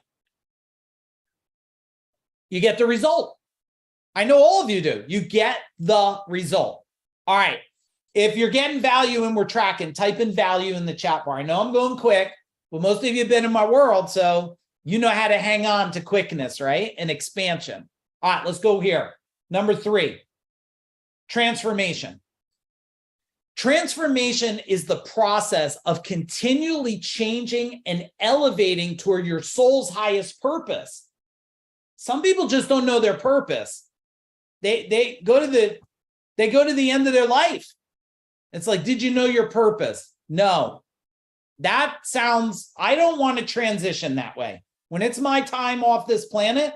[SPEAKER 11] You get the result. I know all of you do. You get the result. All right. If you're getting value and we're tracking, type in value in the chat bar. I know I'm going quick, but most of you have been in my world, so you know how to hang on to quickness, right? And expansion. All right, let's go here. Number 3, transformation. Transformation is the process of continually changing and elevating toward your soul's highest purpose. Some people just don't know their purpose. They go to the end of their life. It's like, did you know your purpose? No. That sounds, I don't want to transition that way. When it's my time off this planet,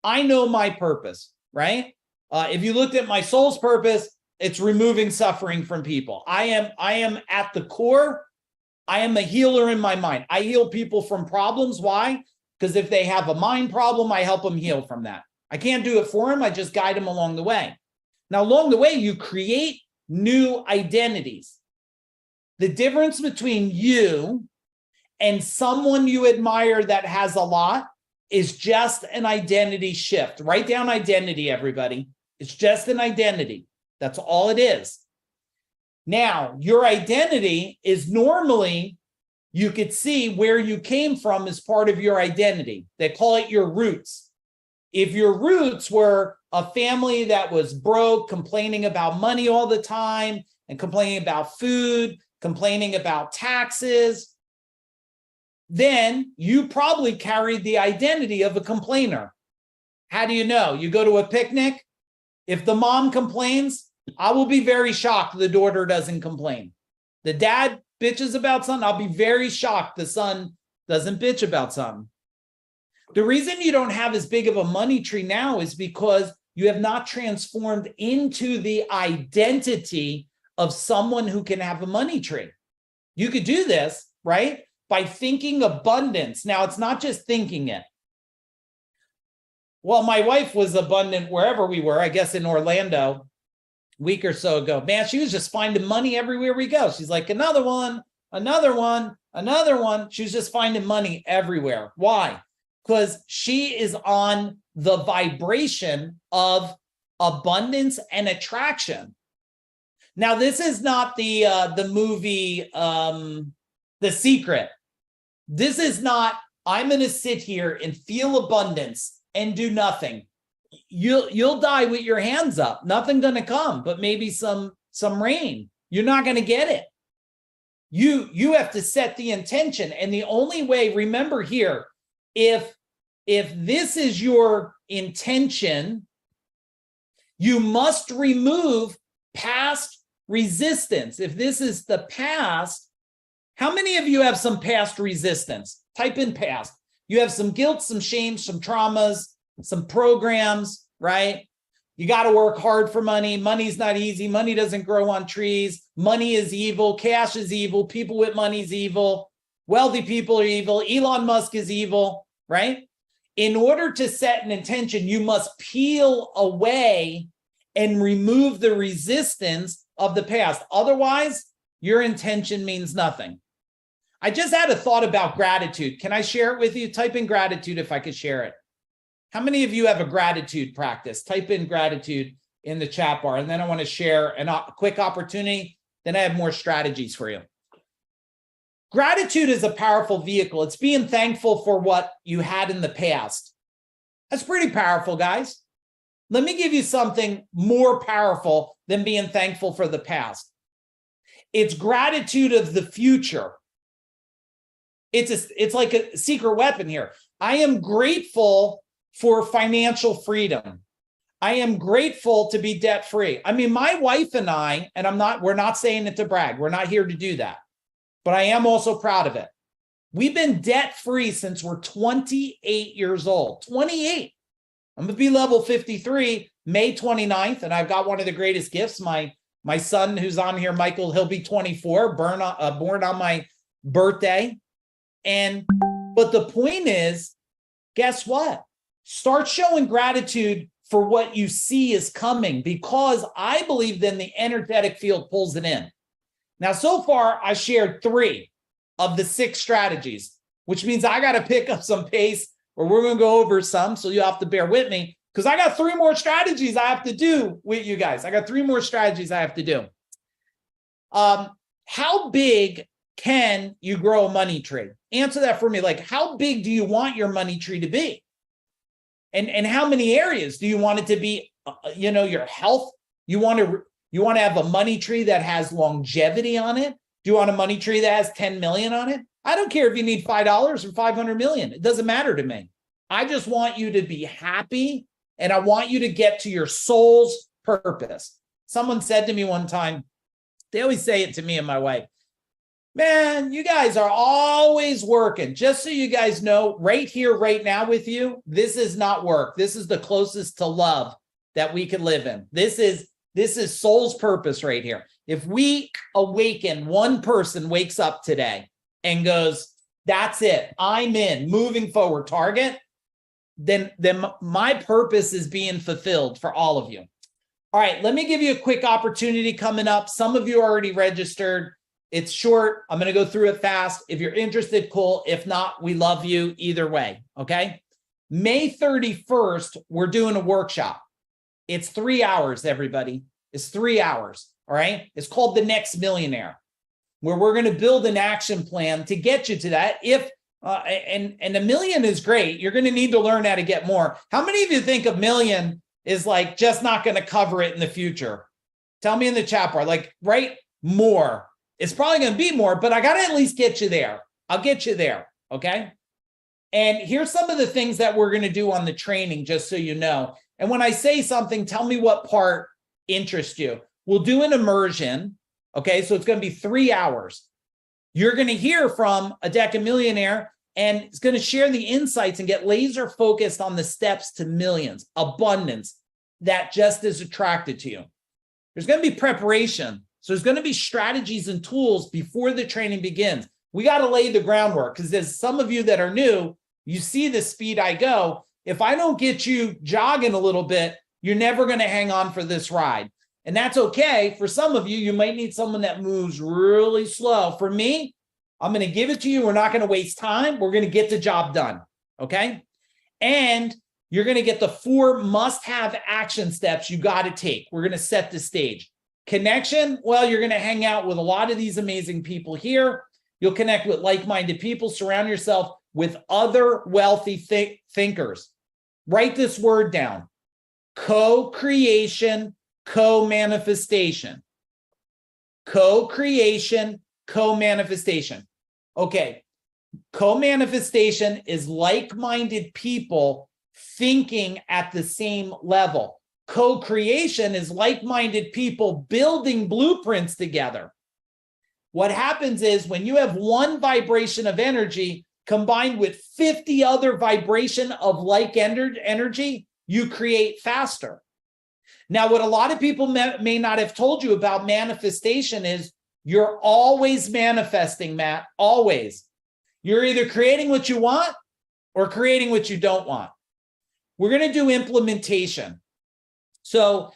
[SPEAKER 11] I know my purpose, right? If you looked at my soul's purpose, it's removing suffering from people. I am at the core, I am a healer in my mind. I heal people from problems. Why? Because if they have a mind problem, I help them heal from that. I can't do it for them. I just guide them along the way. Now, along the way, you create new identities. The difference between you and someone you admire that has a lot is just an identity shift. Write down identity, everybody. It's just an identity. That's all it is. Now, your identity is normally, you could see where you came from as part of your identity. They call it your roots. If your roots were a family that was broke, complaining about money all the time, and complaining about food, complaining about taxes, then you probably carried the identity of a complainer. How do you know? You go to a picnic. If the mom complains, I will be very shocked the daughter doesn't complain. The dad bitches about something, I'll be very shocked the son doesn't bitch about something. The reason you don't have as big of a money tree now is because you have not transformed into the identity of someone who can have a money tree. You could do this, right? By thinking abundance. Now, it's not just thinking it. Well, my wife was abundant wherever we were, I guess in Orlando, a week or so ago. Man, she was just finding money everywhere we go. She's like, another one, another one, another one. She was just finding money everywhere. Why? Because she is on the vibration of abundance and attraction. Now, this is not the movie The Secret. This is not, I'm going to sit here and feel abundance and do nothing. You'll die with your hands up. Nothing going to come, but maybe some rain. You're not going to get it. You have to set the intention. And the only way, remember here, if this is your intention, you must remove past resistance. If this is the past, how many of you have some past resistance? Type in past. You have some guilt, some shame, some traumas, some programs, right? You got to work hard for money. Money's not easy. Money doesn't grow on trees. Money is evil. Cash is evil. People with money is evil. Wealthy people are evil. Elon Musk is evil, right? In order to set an intention, you must peel away and remove the resistance of the past. Otherwise, your intention means nothing. I just had a thought about gratitude. Can I share it with you? Type in gratitude if I could share it. How many of you have a gratitude practice? Type in gratitude in the chat bar. And then I want to share a quick opportunity. Then I have more strategies for you. Gratitude is a powerful vehicle. It's being thankful for what you had in the past. That's pretty powerful, guys. Let me give you something more powerful than being thankful for the past. It's gratitude of the future. It's like a secret weapon here. I am grateful for financial freedom. I am grateful to be debt-free. I mean, my wife and I, and we're not saying it to brag. We're not here to do that. But I am also proud of it. We've been debt-free since we're 28 years old. 28. I'm going to be level 53 May 29th, and I've got one of the greatest gifts. My son who's on here, Michael, he'll be 24, born on my birthday. But the point is, guess what? Start showing gratitude for what you see is coming, because I believe then the energetic field pulls it in. Now, so far, I shared 3 of the 6 strategies, which means I got to pick up some pace, or we're going to go over some, so you have to bear with me, because I got 3 more strategies I have to do with you guys. I got 3 more strategies I have to do. How big can you grow a money tree? Answer that for me. Like, how big do you want your money tree to be? And how many areas do you want it to be? Your health. You want to have a money tree that has longevity on it? Do you want a money tree that has 10 million on it? I don't care if you need $5 or 500 million. It doesn't matter to me. I just want you to be happy, and I want you to get to your soul's purpose. Someone said to me one time, they always say it to me and my wife, man, you guys are always working. Just so you guys know, right here, right now with you, this is not work. This is the closest to love that we can live in. This is soul's purpose right here. If we awaken, one person wakes up today and goes, that's it, I'm in, moving forward, target, then my purpose is being fulfilled for all of you. All right, let me give you a quick opportunity coming up. Some of you are already registered. It's short. I'm going to go through it fast. If you're interested, cool. If not, we love you either way. Okay. May 31st, we're doing a workshop. It's 3 hours, everybody. It's 3 hours. All right. It's called The Next Millionaire, where we're going to build an action plan to get you to that. And $1 million is great. You're going to need to learn how to get more. How many of you think $1 million is like just not going to cover it in the future? Tell me in the chat bar, like, right? More. It's probably going to be more, but I got to at least get you there. I'll get you there. Okay. And here's some of the things that we're going to do on the training, just so you know. And when I say something, tell me what part interests you. we'll do an immersion. Okay, so it's going to be 3 hours. You're going to hear from a decamillionaire, and it's going to share the insights and get laser focused on the steps to millions, abundance that just is attracted to you. There's going to be preparation. So there's going to be strategies and tools before the training begins. We got to lay the groundwork, because there's some of you that are new, you see the speed I go. If I don't get you jogging a little bit, you're never going to hang on for this ride. And that's okay. For some of you, you might need someone that moves really slow. For me, I'm going to give it to you. We're not going to waste time. We're going to get the job done. Okay. And you're going to get the 4 must-have action steps you got to take. We're going to set the stage. Connection. Well, you're going to hang out with a lot of these amazing people here. You'll connect with like-minded people. Surround yourself with other wealthy thinkers. Write this word down. Co-creation, co-manifestation. Co-creation, co-manifestation. Okay. Co-manifestation is like-minded people thinking at the same level. Co-creation is like-minded people building blueprints together. What happens is when you have one vibration of energy combined with 50 other vibration of like energy, you create faster. Now, what a lot of people may not have told you about manifestation is you're always manifesting, Matt, always. You're either creating what you want or creating what you don't want. We're going to do implementation. So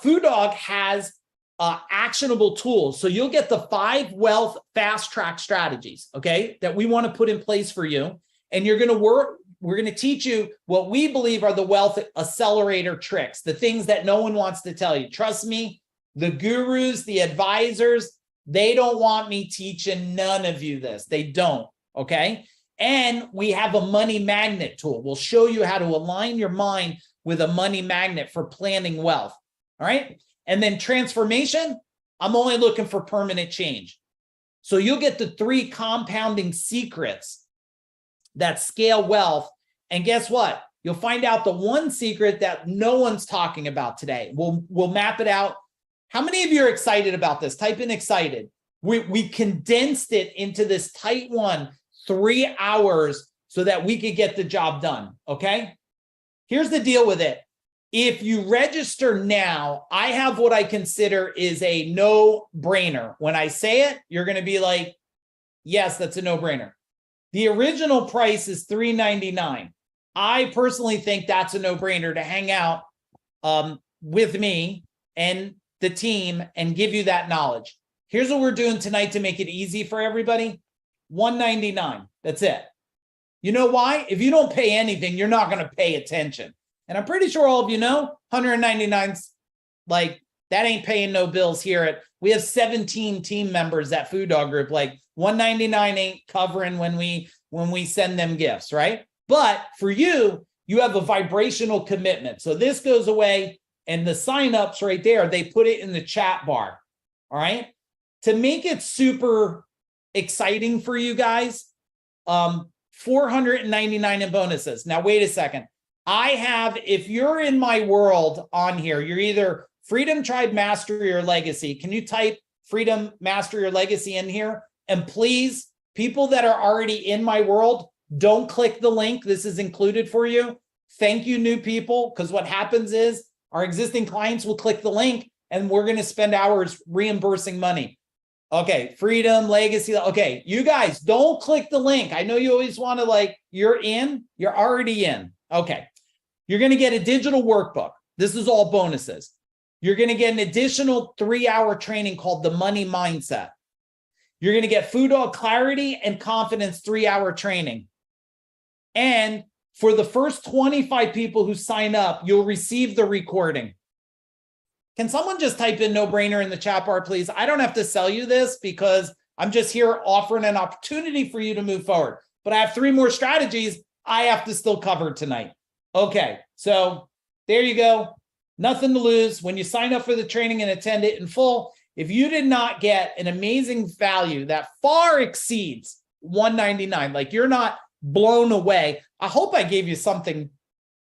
[SPEAKER 11] Food Dog has actionable tools. So you'll get the 5 wealth fast track strategies, okay, that we want to put in place for you. And you're going to work. We're going to teach you what we believe are the wealth accelerator tricks, the things that no one wants to tell you. Trust me, the gurus, the advisors, they don't want me teaching none of you this. They don't, okay? And we have a money magnet tool. We'll show you how to align your mind with a money magnet for planning wealth, all right? And then transformation, I'm only looking for permanent change. So you'll get the 3 compounding secrets that scale wealth. And guess what? You'll find out the one secret that no one's talking about today. We'll map it out. How many of you are excited about this? Type in excited. We condensed it into this tight 3 hours so that we could get the job done, okay? Here's the deal with it. If you register now, I have what I consider is a no-brainer. When I say it, you're going to be like, yes, that's a no-brainer. The original price is $399. I personally think that's a no-brainer to hang out with me and the team and give you that knowledge. Here's what we're doing tonight to make it easy for everybody. $199. That's it. You know why? If you don't pay anything, you're not going to pay attention. And I'm pretty sure all of you know, 199's like, that ain't paying no bills here. We have 17 team members at Food Dog Group. Like 199 ain't covering when we send them gifts, right? But for you, you have a vibrational commitment. So this goes away, and the signups right there, they put it in the chat bar. All right. To make it super exciting for you guys, $499 in bonuses. Now, wait a second. I have, if you're in my world on here, you're either Freedom Tribe Mastery or Legacy. Can you type Freedom Mastery or Legacy in here? And please, people that are already in my world, don't click the link. This is included for you. Thank you, new people, because what happens is our existing clients will click the link and we're going to spend hours reimbursing money. Okay, Freedom, Legacy. Okay, you guys, don't click the link. I know you always want to like, you're in, you're already in. Okay. You're going to get a digital workbook. This is all bonuses. You're going to get an additional 3-hour training called the Money Mindset. You're going to get Food Dog Clarity and Confidence 3-hour training. And for the first 25 people who sign up, you'll receive the recording. Can someone just type in no-brainer in the chat bar, please? I don't have to sell you this because I'm just here offering an opportunity for you to move forward. But I have 3 more strategies I have to still cover tonight. Okay, so there you go. Nothing to lose. When you sign up for the training and attend it in full, if you did not get an amazing value that far exceeds $199, like you're not blown away, I hope I gave you something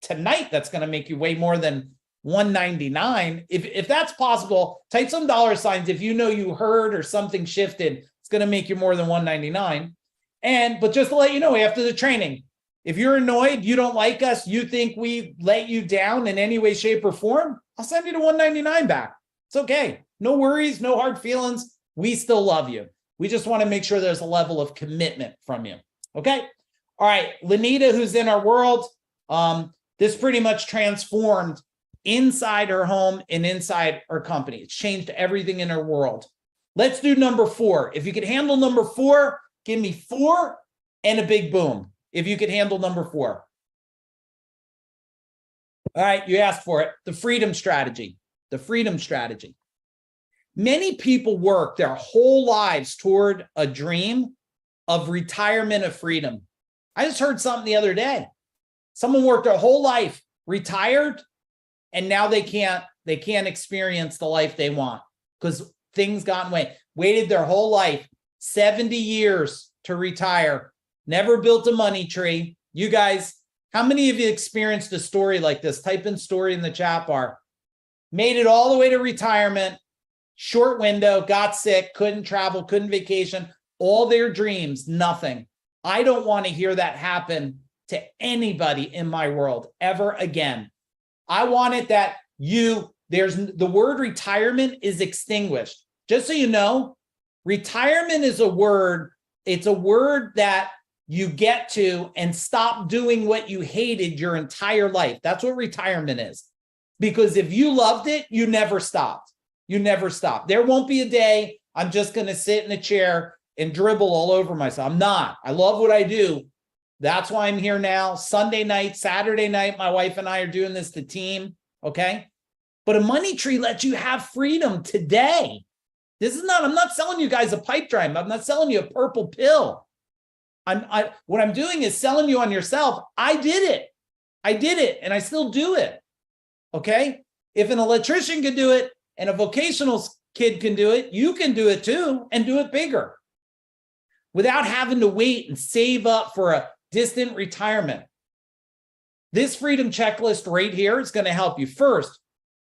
[SPEAKER 11] tonight that's going to make you way more than $199. If that's possible, type some dollar signs if you know you heard or something shifted. It's going to make you more than $199. But just to let you know, after the training, if you're annoyed, you don't like us, you think we let you down in any way, shape, or form, I'll send you the $199 back. It's okay. No worries, no hard feelings. We still love you. We just want to make sure there's a level of commitment from you. Okay? All right, Lenita, who's in our world, this pretty much transformed inside her home and inside her company. It's changed everything in her world. Let's do number 4. If you could handle number 4, give me 4 and a big boom. If you could handle number 4. All right, you asked for it. The freedom strategy. The freedom strategy. Many people work their whole lives toward a dream of retirement of freedom. I just heard something the other day. Someone worked their whole life, retired, and now they can't experience the life they want because things got in the way. Waited their whole life, 70 years to retire, never built a money tree. You guys, how many of you experienced a story like this? Type in story in the chat bar. Made it all the way to retirement, short window, got sick, couldn't travel, couldn't vacation, all their dreams, nothing. I don't want to hear that happen to anybody in my world ever again. I want it that the word retirement is extinguished. Just so you know, retirement is a word, it's a word that you get to and stop doing what you hated your entire life. That's what retirement is. Because if you loved it, you never stopped. You never stopped. There won't be a day I'm just going to sit in a chair and dribble all over myself. I'm not. I love what I do. That's why I'm here now. Sunday night, Saturday night, my wife and I are doing this to team. Okay. But a money tree lets you have freedom today. I'm not selling you guys a pipe dream. I'm not selling you a purple pill. What I'm doing is selling you on yourself. I did it and I still do it. Okay. If an electrician can do it and a vocational kid can do it, you can do it too and do it bigger without having to wait and save up for a distant retirement. This freedom checklist right here is going to help you. First,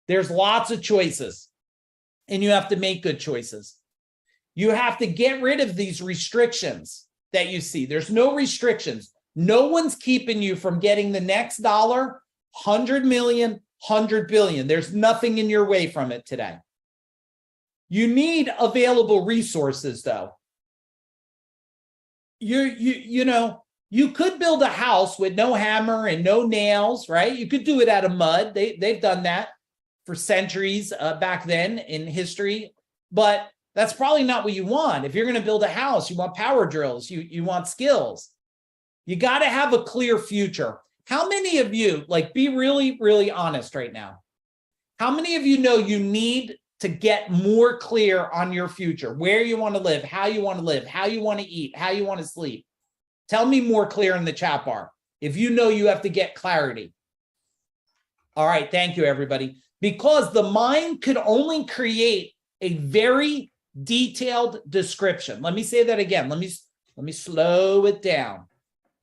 [SPEAKER 11] there's lots of choices and you have to make good choices. You have to get rid of these restrictions that you see. There's no restrictions. No one's keeping you from getting the next dollar, 100 million, 100 billion. There's nothing in your way from it today. You need available resources though. You could build a house with no hammer and no nails, right? You could do it out of mud. They've done that for centuries back then in history, but that's probably not what you want. If you're going to build a house, you want power drills, you want skills. You got to have a clear future. How many of you, be really, really honest right now? How many of you know you need to get more clear on your future, where you want to live, how you want to eat, how you want to sleep? Tell me more clear in the chat bar if you know you have to get clarity. All right, thank you, everybody. Because the mind could only create a very detailed description. Let me say that again. Let me slow it down.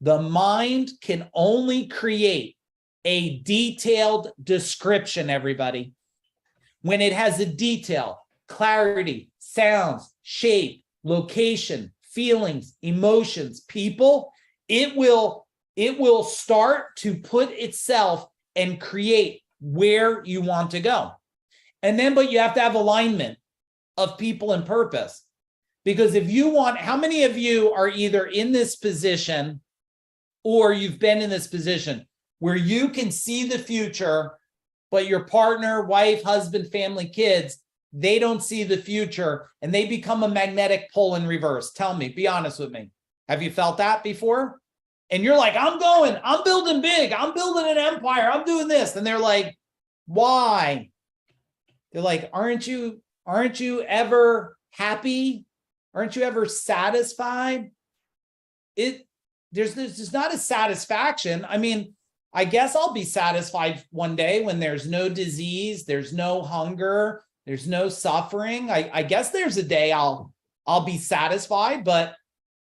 [SPEAKER 11] The mind can only create a detailed description, everybody. When it has a detail, clarity, sounds, shape, location, feelings, emotions, people, it will start to put itself and create where you want to go. But you have to have alignment of people and purpose. Because if you want, how many of you are either in this position or you've been in this position where you can see the future, but your partner, wife, husband, family, kids, they don't see the future and they become a magnetic pull in reverse? Tell me, be honest with me. Have you felt that before? And you're like, I'm building big, I'm building an empire, I'm doing this. And they're like, why? They're like, aren't you ever happy? Aren't you ever satisfied? There's not a satisfaction. I mean, I guess I'll be satisfied one day when there's no disease, there's no hunger, there's no suffering. I guess there's a day I'll be satisfied, but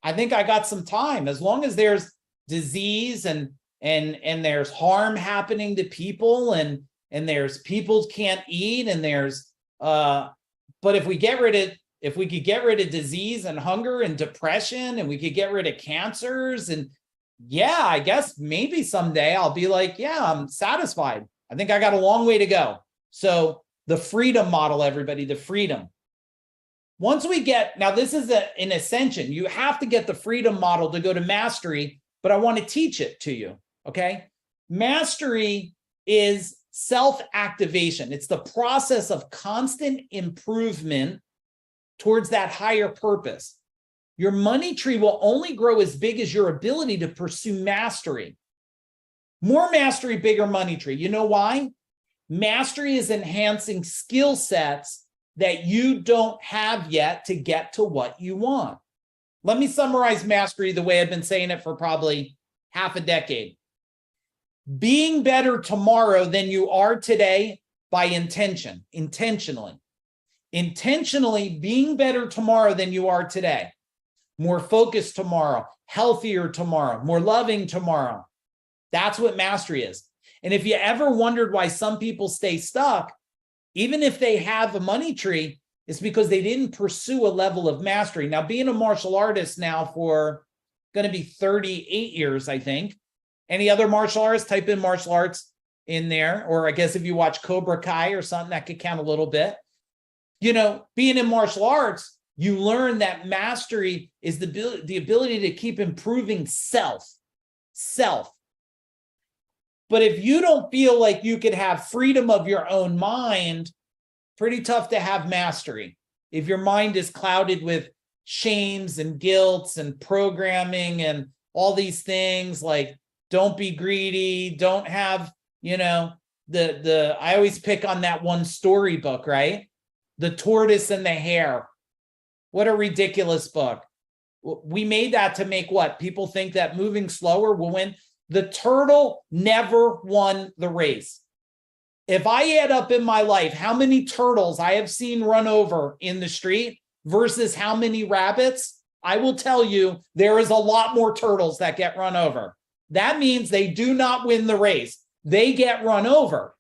[SPEAKER 11] I think I got some time. As long as there's disease and there's harm happening to people and and there's people can't eat, and there's but if we could get rid of disease and hunger and depression, and we could get rid of cancers, and yeah, I guess maybe someday I'll be like, yeah, I'm satisfied. I think I got a long way to go. So the freedom model, everybody, the freedom. Once we get, now this is an ascension. You have to get the freedom model to go to mastery, but I want to teach it to you, okay? Mastery is self-activation. It's the process of constant improvement towards that higher purpose. Your money tree will only grow as big as your ability to pursue mastery. More mastery, bigger money tree. You know why? Mastery is enhancing skill sets that you don't have yet to get to what you want. Let me summarize mastery the way I've been saying it for probably half a decade. Being better tomorrow than you are today by intention, intentionally. Intentionally being better tomorrow than you are today. More focused tomorrow, healthier tomorrow, more loving tomorrow. That's what mastery is. And if you ever wondered why some people stay stuck, even if they have a money tree, it's because they didn't pursue a level of mastery. Now, being a martial artist now for going to be 38 years, I think. Any other martial artists? Type in martial arts in there. Or I guess if you watch Cobra Kai or something, that could count a little bit. You know, being in martial arts, you learn that mastery is the ability to keep improving self. But if you don't feel like you could have freedom of your own mind, pretty tough to have mastery. If your mind is clouded with shames and guilts and programming and all these things like don't be greedy, don't have, you know, I always pick on that one storybook, right? The Tortoise and the Hare. What a ridiculous book. We made that to make what? People think that moving slower will win. The turtle never won the race. If I add up in my life how many turtles I have seen run over in the street versus how many rabbits, I will tell you there is a lot more turtles that get run over. That means they do not win the race. They get run over.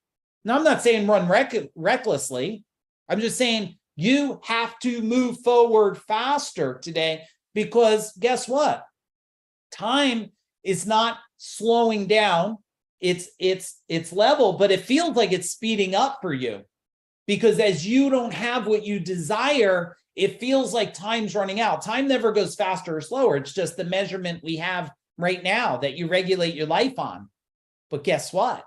[SPEAKER 11] Now, I'm not saying run recklessly. I'm just saying you have to move forward faster today because guess what? Time is not slowing down. It's level, but it feels like it's speeding up for you because as you don't have what you desire, it feels like time's running out. Time never goes faster or slower. It's just the measurement we have right now that you regulate your life on. But guess what?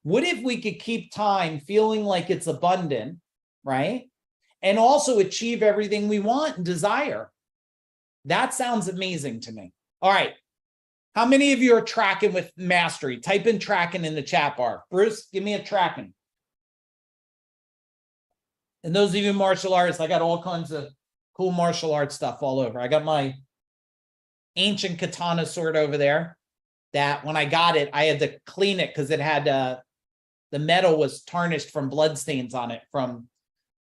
[SPEAKER 11] What if we could keep time feeling like it's abundant, right? And also achieve everything we want and desire. That sounds amazing to me. All right. How many of you are tracking with mastery? Type in tracking in the chat bar. Bruce, give me a tracking. And those of you martial artists, I got all kinds of cool martial arts stuff all over. I got my ancient katana sword over there that when I got it, I had to clean it because it had the metal was tarnished from bloodstains on it from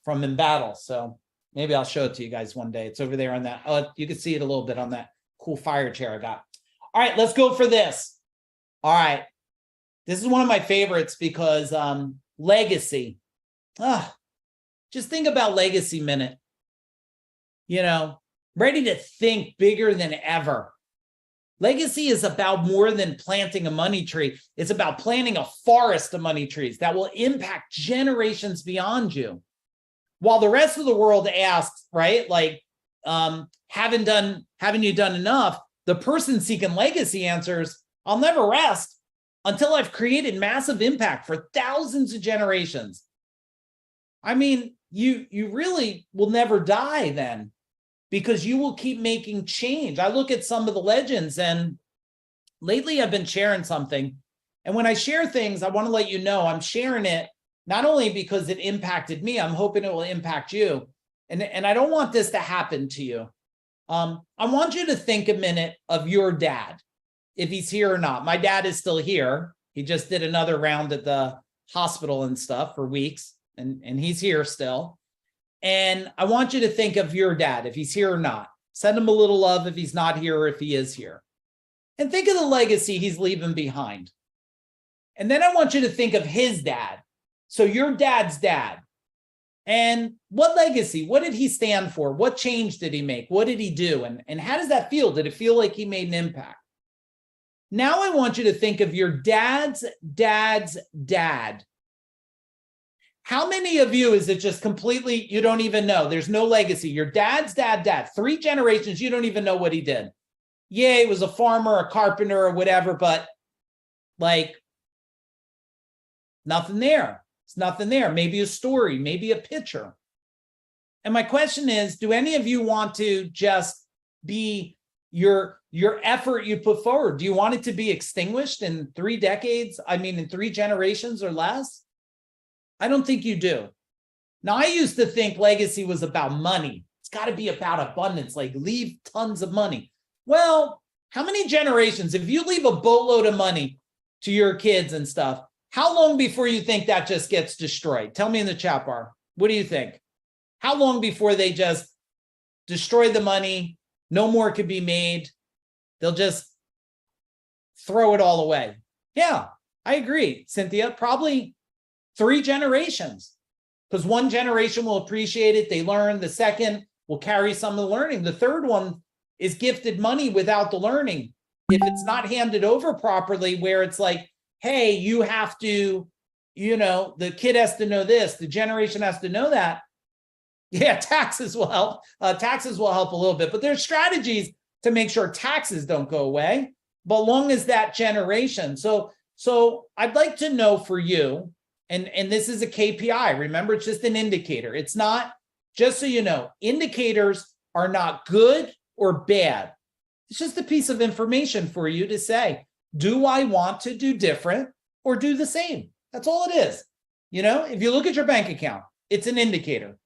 [SPEAKER 11] in battle. So maybe I'll show it to you guys one day. It's over there on that. Oh, you can see it a little bit on that cool fire chair I got. All right, let's go for this. All right. This is one of my favorites because legacy. Just think about legacy minute. You know, ready to think bigger than ever. Legacy is about more than planting a money tree. It's about planting a forest of money trees that will impact generations beyond you. While the rest of the world asks, right, like, haven't you done enough? The person seeking legacy answers, I'll never rest until I've created massive impact for thousands of generations. I mean, you really will never die then because you will keep making change. I look at some of the legends and lately I've been sharing something. And when I share things, I want to let you know I'm sharing it not only because it impacted me, I'm hoping it will impact you. And I don't want this to happen to you. I want you to think a minute of your dad, if he's here or not. My dad is still here. He just did another round at the hospital and stuff for weeks, and he's here still. And I want you to think of your dad, if he's here or not. Send him a little love if he's not here or if he is here. And think of the legacy he's leaving behind. And then I want you to think of his dad. So your dad's dad. And what legacy? What did he stand for? What change did he make? What did he do? And how does that feel? Did it feel like he made an impact? Now I want you to think of your dad's dad's dad. How many of you is it just completely, you don't even know? There's no legacy. Your dad's dad. 3 generations, you don't even know what he did. Yeah, he was a farmer, a carpenter, or whatever, but like nothing there. It's nothing there. Maybe a story, maybe a picture. And my question is, do any of you want to just be your effort you put forward? Do you want it to be extinguished in 3 decades? I mean, in 3 generations or less? I don't think you do. Now, I used to think legacy was about money. It's got to be about abundance, like leave tons of money. Well, how many generations, if you leave a boatload of money to your kids and stuff, how long before you think that just gets destroyed? Tell me in the chat bar. What do you think? How long before they just destroy the money? No more could be made. They'll just throw it all away. Yeah, I agree, Cynthia. Probably 3 generations, because 1 generation will appreciate it. They learn. The second will carry some of the learning. The third one is gifted money without the learning. If it's not handed over properly, where it's like, hey, you have to, the kid has to know this, the generation has to know that. Yeah, taxes will help. Taxes will help a little bit, but there's strategies to make sure taxes don't go away, but long as that generation. So I'd like to know for you, and this is a KPI. Remember, it's just an indicator. It's not, just so you know, indicators are not good or bad. It's just a piece of information for you to say, do I want to do different or do the same? That's all it is. If you look at your bank account, it's an indicator.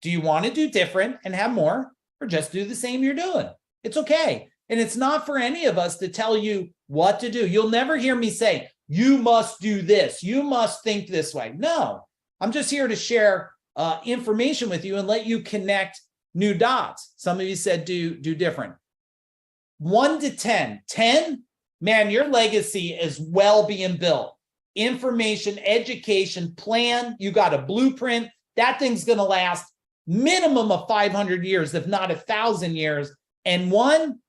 [SPEAKER 11] Do you want to do different and have more, or just do the same you're doing? It's okay. And it's not for any of us to tell you what to do. You'll never hear me say, you must do this. You must think this way. No, I'm just here to share information with you and let you connect new dots. Some of you said do different. 1 to 10. 10, man, your legacy is well being built. Information, education, plan. You got a blueprint. That thing's going to last minimum of 500 years, if not 1,000 years. And 1,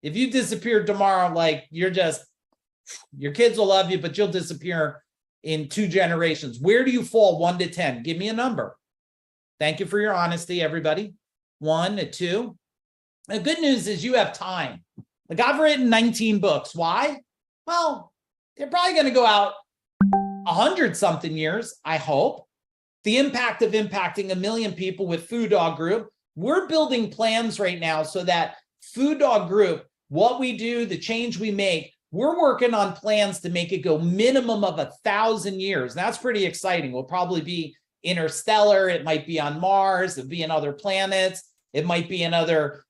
[SPEAKER 11] if you disappear tomorrow, like your kids will love you, but you'll disappear in 2 generations. Where do you fall 1 to 10? Give me a number. Thank you for your honesty, everybody. 1 to 2. The good news is you have time. Like, I've written 19 books. Why? Well, they're probably going to go out 100-something years, I hope. The impact of impacting 1 million people with Food Dog Group. We're building plans right now so that Food Dog Group, what we do, the change we make, we're working on plans to make it go minimum of 1,000 years. That's pretty exciting. We'll probably be interstellar. It might be on Mars. It'll be in other planets. It might be in other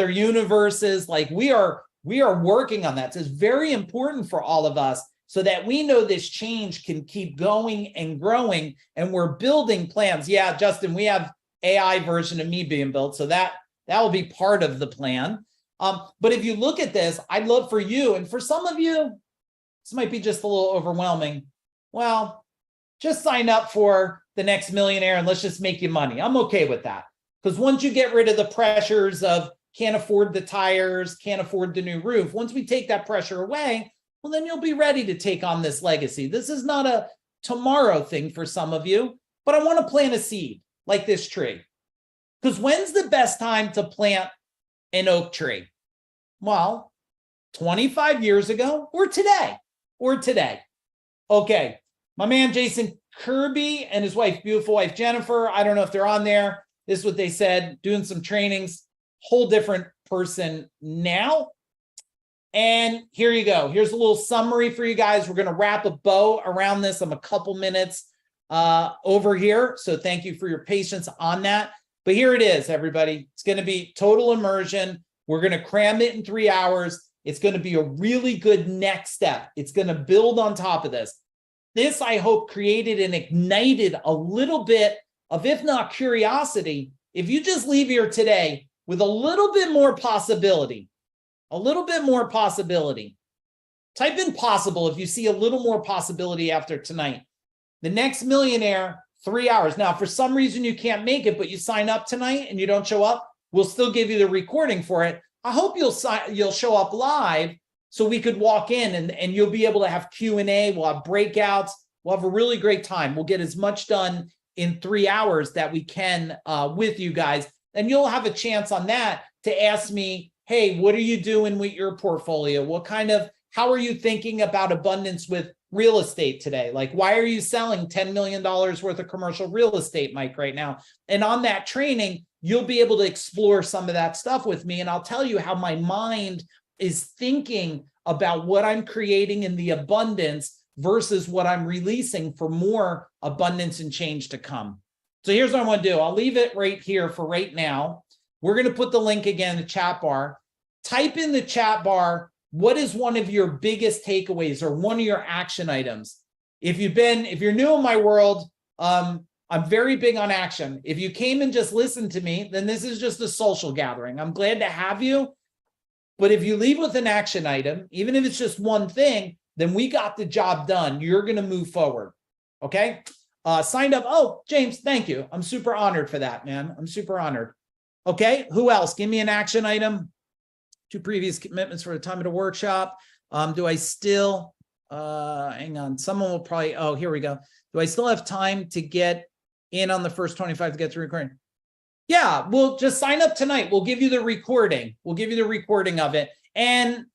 [SPEAKER 11] universes. Like, we are working on that. So it's very important for all of us, so that we know this change can keep going and growing, and we're building plans. Yeah, Justin, we have AI version of me being built, so that will be part of the plan. But if you look at this, I'd love for you, and for some of you, this might be just a little overwhelming. Well, just sign up for the next millionaire and let's just make you money. I'm okay with that, because once you get rid of the pressures of can't afford the tires, can't afford the new roof, once we take that pressure away, well, then you'll be ready to take on this legacy. This is not a tomorrow thing for some of you, but I want to plant a seed like this tree. Because when's the best time to plant an oak tree? Well, 25 years ago or today. Okay, my man Jason Kirby and his wife, beautiful wife Jennifer, I don't know if they're on there. This is what they said, doing some trainings, whole different person now. And here you go. Here's a little summary for you guys. We're going to wrap a bow around this. I'm a couple minutes over here, so thank you for your patience on that. But here it is, everybody. It's going to be total immersion. We're going to cram it in 3 hours. It's going to be a really good next step. It's going to build on top of this. This, I hope, created and ignited a little bit of, if not curiosity, if you just leave here today with a little bit more possibility, type in possible if you see a little more possibility after tonight. The Next Millionaire, 3 hours. Now, for some reason you can't make it, but you sign up tonight and you don't show up, we'll still give you the recording for it. I hope you'll show up live so we could walk in and you'll be able to have Q&A. We'll have breakouts. We'll have a really great time. We'll get as much done in 3 hours that we can with you guys. And you'll have a chance on that to ask me, hey, what are you doing with your portfolio? How are you thinking about abundance with real estate today? Like, why are you selling $10 million worth of commercial real estate, Mike, right now? And on that training, you'll be able to explore some of that stuff with me. And I'll tell you how my mind is thinking about what I'm creating in the abundance versus what I'm releasing for more abundance and change to come. So here's what I want to do. I'll leave it right here for right now. We're going to put the link again in the chat bar. Type in the chat bar, what is one of your biggest takeaways or one of your action items? If you're new in my world, I'm very big on action. If you came and just listened to me, then this is just a social gathering. I'm glad to have you. But if you leave with an action item, even if it's just one thing, then we got the job done. You're going to move forward. Okay? Signed up. Oh, James, thank you. I'm super honored for that, man. I'm super honored. Okay, who else? Give me an action item. 2 previous commitments for the time of the workshop. Do I still, hang on, someone will probably, oh, here we go. Do I still have time to get in on the first 25 to get through recording? Yeah, we'll just sign up tonight. We'll give you the recording. We'll give you the recording of it. And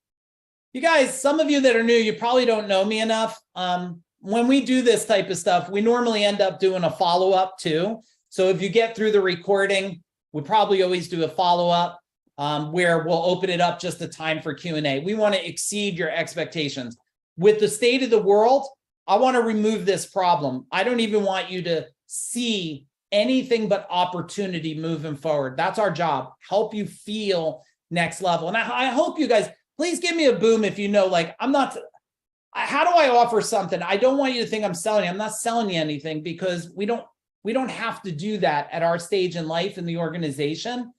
[SPEAKER 11] you guys, some of you that are new, you probably don't know me enough. When we do this type of stuff, we normally end up doing a follow-up too. So if you get through the recording, we probably always do a follow-up where we'll open it up just a time for Q&A. We want to exceed your expectations. With the state of the world, I want to remove this problem. I don't even want you to see anything but opportunity moving forward. That's our job. Help you feel next level. And I hope you guys, please give me a boom if you know, like, I'm not, how do I offer something? I don't want you to think I'm selling you. I'm not selling you anything because we don't have to do that at our stage in life in the organization.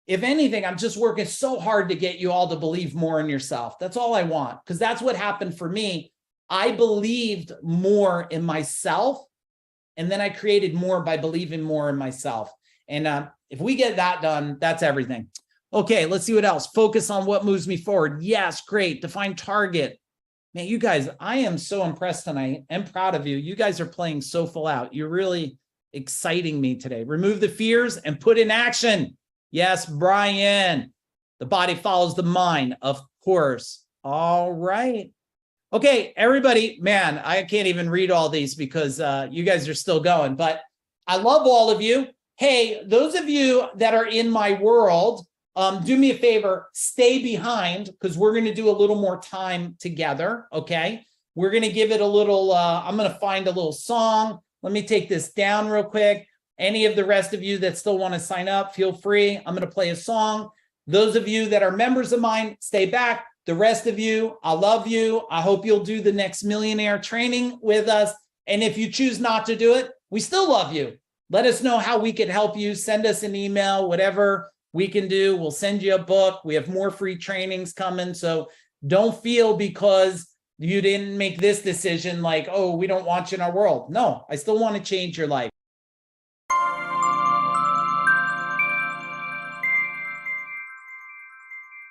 [SPEAKER 11] If anything, I'm just working so hard to get you all to believe more in yourself. That's all I want, because that's what happened for me. I believed more in myself, and then I created more by believing more in myself. And if we get that done, that's everything. Okay, let's see what else. Focus on what moves me forward. Yes, great. Define target. Man, you guys, I am so impressed tonight and proud of you. You guys are playing so full out. You're really exciting me today. Remove the fears and put in action. Yes, Brian. The body follows the mind, of course. All right. Okay, everybody, man, I can't even read all these because you guys are still going, but I love all of you. Hey, those of you that are in my world, do me a favor, stay behind because we're going to do a little more time together, okay? We're going to give it a little, I'm going to find a little song. Let me take this down real quick. Any of the rest of you that still want to sign up, feel free. I'm going to play a song. Those of you that are members of mine, stay back. The rest of you, I love you. I hope you'll do the Next Millionaire training with us. And if you choose not to do it, we still love you. Let us know how we can help you. Send us an email, whatever we can do. We'll send you a book. We have more free trainings coming. So don't feel because you didn't make this decision like, oh, we don't want you in our world. No, I still want to change your life.